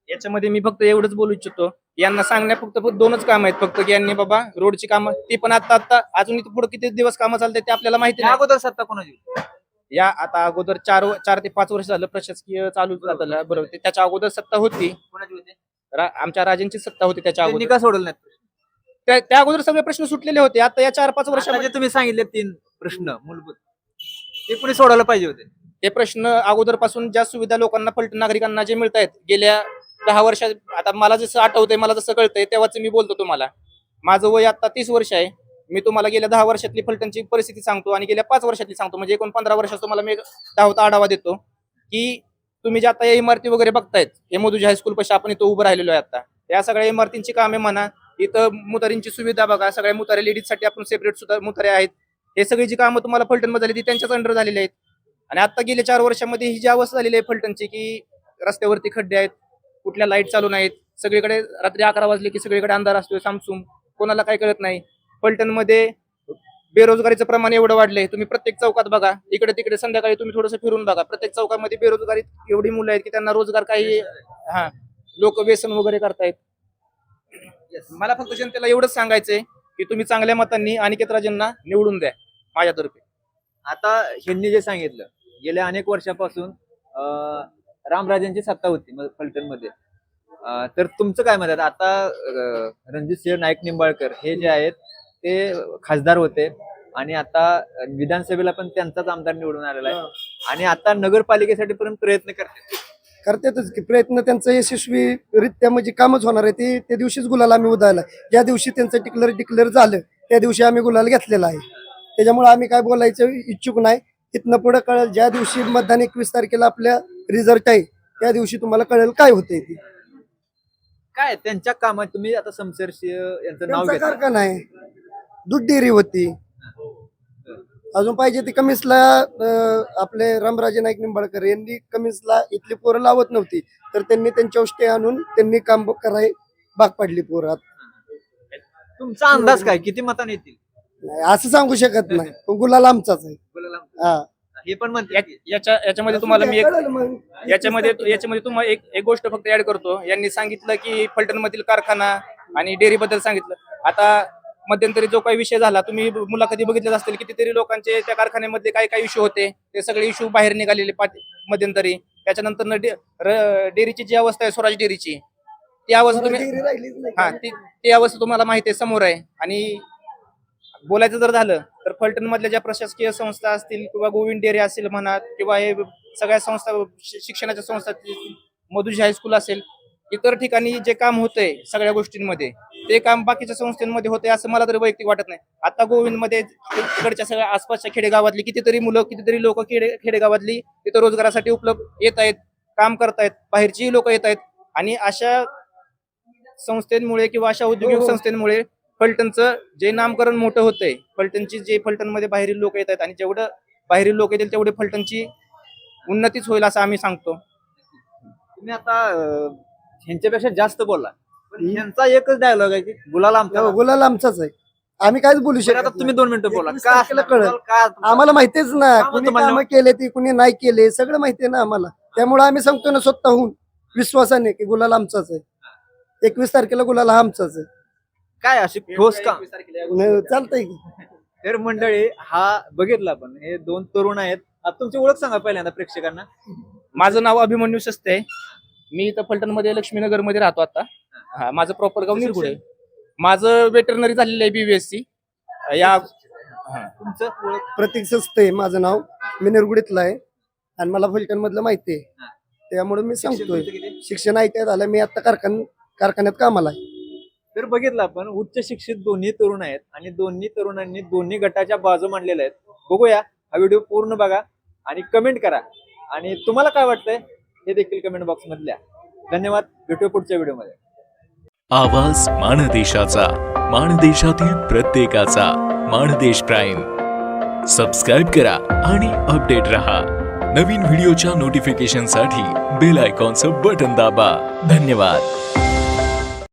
H: याच्यामध्ये मी फक्त एवढंच बोलू इच्छितो, यांना सांगण्या फक्त 2च कामं आहेत फक्त, की यांनी बाबा रोडची कामं, ती पण आता अजून इथे पुढे किती दिवस कामं चालतात ते आपल्याला माहिती
D: त्या
H: नाही.
D: अगोदर सत्ता कोणाची?
H: या आता अगोदर 4 ते 5 वर्ष झालं प्रशासकीय चालू झालं, बरोबर. त्याच्या अगोदर सत्ता होती,
D: कोणाची होती?
H: आमच्या राजांची सत्ता होती. त्याच्या
D: त्यांनी
H: अगोदर
D: का सोडलं नाही?
H: त्या अगोदर सगळे प्रश्न सुटलेले होते. आता या 4-5
D: आता
H: वर्षामध्ये
D: जे तुम्ही सांगितले 3 प्रश्न मूलभूत, ते कुणी सोडायला पाहिजे होते?
H: हे प्रश्न अगोदरपासून ज्या सुविधा लोकांना फलटण नागरिकांना जे मिळत आहेत गेल्या 10 वर्षात, आता मला जसं आठवतंय, मला जसं कळतंय तेव्हाच मी बोलतो तुम्हाला. माझं वय आता 30 वर्ष आहे. मी तुम्हाला गेल्या 10 वर्षातली फलटणची परिस्थिती सांगतो आणि गेल्या 5 वर्षातली सांगतो, म्हणजे एकूण 15 वर्षात तुम्हाला मी धावता आढावा देतो की तुम्ही जे आता या इमारती वगैरे बघतायत, हे मोदूजी हायस्कूल पाशी आपण इथं उभं राहिलेलो आहे. आता या सगळ्या इमारतींची कामे म्हणा, इथं मुतारींची सुविधा बघा, सगळ्या मुतारे लेडीजसाठी आपण सेपरेट सुद्धा मुतारे आहेत. हे सगळी जी कामं तुम्हाला फलटणमध्ये झाली ती त्यांच्याच अंडर झालेली आहेत. आणि आता गेल्या 4 वर्षामध्ये ही जी अवस्था झालेली आहे फलटणची, की रस्त्यावरती खड्डे आहेत, कुठल्या लाईट चालू नाहीत, सगळीकडे रात्री 11 वाजले की सगळीकडे अंधार असतोय, सामसूम, कोणाला काय कळत नाही. फलटणमध्ये बेरोजगारीचं प्रमाण एवढं वाढलंय, तुम्ही प्रत्येक चौकात बघा, इकडे तिकडे संध्याकाळी तुम्ही थोडंसं फिरून बघा, प्रत्येक चौकामध्ये बेरोजगारी एवढी मुलं आहेत की त्यांना रोजगार काही, लोक व्यसन वगैरे करतायत. मला फक्त जनतेला एवढंच सांगायचंय की तुम्ही चांगल्या मतांनी अनिकेत राजेंना निवडून द्या माझ्यातर्फे.
D: आता ह्यांनी जे सांगितलं, गेल्या अनेक वर्षापासून रामराजेंची सत्ता होती फलटणमध्ये, तर तुमचं काय मत आहे? आता रणजितसिंह नाईक निंबाळकर हे जे आहेत ते खासदार होते आणि आता विधानसभेला पण त्यांचाच आमदार निवडून आलेला आहे आणि आता नगरपालिकेसाठी पण प्रयत्न करतात.
B: करतातच की प्रयत्न त्यांचा यशस्वीरित्या म्हणजे कामच होणार आहे ते त्या दिवशीच गुलाल आम्ही उधळला. ज्या दिवशी त्यांचं डिक्लेअर झालं त्या दिवशी आम्ही गुलाल घेतलेला आहे. त्याच्यामुळे आम्ही काय बोलायचं इच्छुक नाही. इथनं पुढे कळेल ज्या दिवशी मतदान 21 तारखेला आपल्या रिझल्ट आहे त्या दिवशी तुम्हाला कळेल काय होतंय ते.
D: काय त्यांच्या कामात तुम्ही आता समशेर यांचं नाव
B: त्यांचा
D: घेता,
B: कारखाना आहे, दूध डेअरी होती. अजून पाहिजे ती कमिसला आपले रामराजे नाईक निंबाळकर यांनी कमिसला इथली पोरं लावत नव्हती तर त्यांनी त्यांच्यावर स्टे आणून त्यांनी काम कराय भाग पाडली पोरात.
D: तुमचा अंदाज काय किती मतांनी येतील?
B: असं सांगू शकत नाही पण गुलाल आमचाच आहे. हा.
D: हे पण म्हणते
H: याच्यामध्ये तुम्हाला मी
B: कळलं मग.
H: याच्यामध्ये तुम्हाला एक गोष्ट फक्त ऍड करतो. यांनी सांगितलं की फलटण मधील कारखाना आणि डेअरी बद्दल सांगितलं. आता मध्यंतरी जो काही विषय झाला तुम्ही मुलाखती बघितल्याच असतील, कितीतरी लोकांचे त्या कारखान्यामध्ये काय काय इश्यू होते ते सगळे इश्यू बाहेर निघालेले मध्यंतरी. त्याच्यानंतर डेअरीची जी अवस्था आहे स्वराज डेअरीची ती अवस्था तुम्ही
B: डेअरी राहिलीच नाही.
H: हा ती अवस्था तुम्हाला माहिती आहे, समोर आहे. आणि बोलायचं जर झालं तर फलटण मधल्या ज्या प्रशासकीय संस्था असतील किंवा गोविंद डेअरी असेल म्हणा किंवा हे सगळ्या संस्था शिक्षणाच्या संस्था मधुजी हायस्कूल असेल, इतर ठिकाणी जे काम होतंय सगळ्या गोष्टींमध्ये ते काम बाकीच्या संस्थांमध्ये होते असं मला तरी वैयक्तिक वाटत नाही. आता गोविंद मध्ये तिकडच्या सगळ्या आसपासच्या खेडेगावातली कितीतरी मुलं कितीतरी लोक खेडेगावातली तिथं रोजगारासाठी उपलब्ध येत आहेत, काम करतायत, बाहेरचीही लोक येत आहेत. आणि अशा संस्थेमुळे किंवा अशा औद्योगिक संस्थेमुळे फलटणचं जे नामकरण मोठं होतंय, फलटणची जे फलटणमध्ये बाहेरील लोक येत आहेत आणि जेवढं बाहेरील लोक येतील तेवढे फलटणची उन्नतीच होईल असं आम्ही सांगतो.
D: तुम्ही आता ह्यांच्यापेक्षा जास्त बोलला पण ह्यांचा एकच डायलॉग आहे की गुलाल आमचा.
B: गुलाल आमचाच आहे. आम्ही काहीच बोलू
D: बरं, आता
B: शकत
D: तुम्ही 2 मिनिटं बोला.
B: 21
D: का
B: तारखेला कळेल.
D: का
B: आम्हाला माहितीच ना
D: का
B: कुणी
D: तुम्हाला
B: कामं केले ती कुणी नाही केले सगळं माहितीये ना आम्हाला. त्यामुळे आम्ही सांगतो ना स्वतःहून विश्वासाने की गुलाल आमचाच आहे. 21 तारखेला गुलाल हा आमचाच आहे.
D: काय अशी ठोस का
B: चालतंय की.
D: तर मंडळी हा बघितला आपण हे 2 तरुण आहेत. आता तुमची ओळख सांगा पहिल्यांदा प्रेक्षकांना.
H: माझं नाव अभिमन्यू सस्ते आहे. मी इथं फलटणमध्ये लक्ष्मीनगर मध्ये राहतो आता. हा, माझं प्रॉपर गाव निरगुडे. माझं वेटरनरी झालेलं आहे BVSC. या
D: तुमचं ओळख
B: प्रतीक सस्ते माझं नाव. मी निरगुडीतला आहे आणि मला फलटण मधलं माहिती आहे त्यामुळे मी सांगतोय. शिक्षण ITI झालं. मी आता कारखान्यात कामाला आहे.
D: तर बघितलं आपण उच्च शिक्षित दोन्ही तरुण आहेत आणि दोन्ही तरुणांनी दोन्ही गटाच्या बाजू मांडलेल्या आहेत. बघूया हा व्हिडिओ पूर्ण बघा आणि कमेंट करा आणि तुम्हाला काय वाटतंय हे देखील कमेंट बॉक्स मध्ये लिहा. धन्यवाद. भेटूया पुढच्या व्हिडिओमध्ये.
L: आवाज माणदेशाचा, माणदेशातील प्रत्येकाचा. माणदेश प्राईम सबस्क्राईब करा आणि अपडेट रहा. नवीन व्हिडिओच्या नोटिफिकेशनसाठी बेल आयकॉनचं बटन दाबा. धन्यवाद.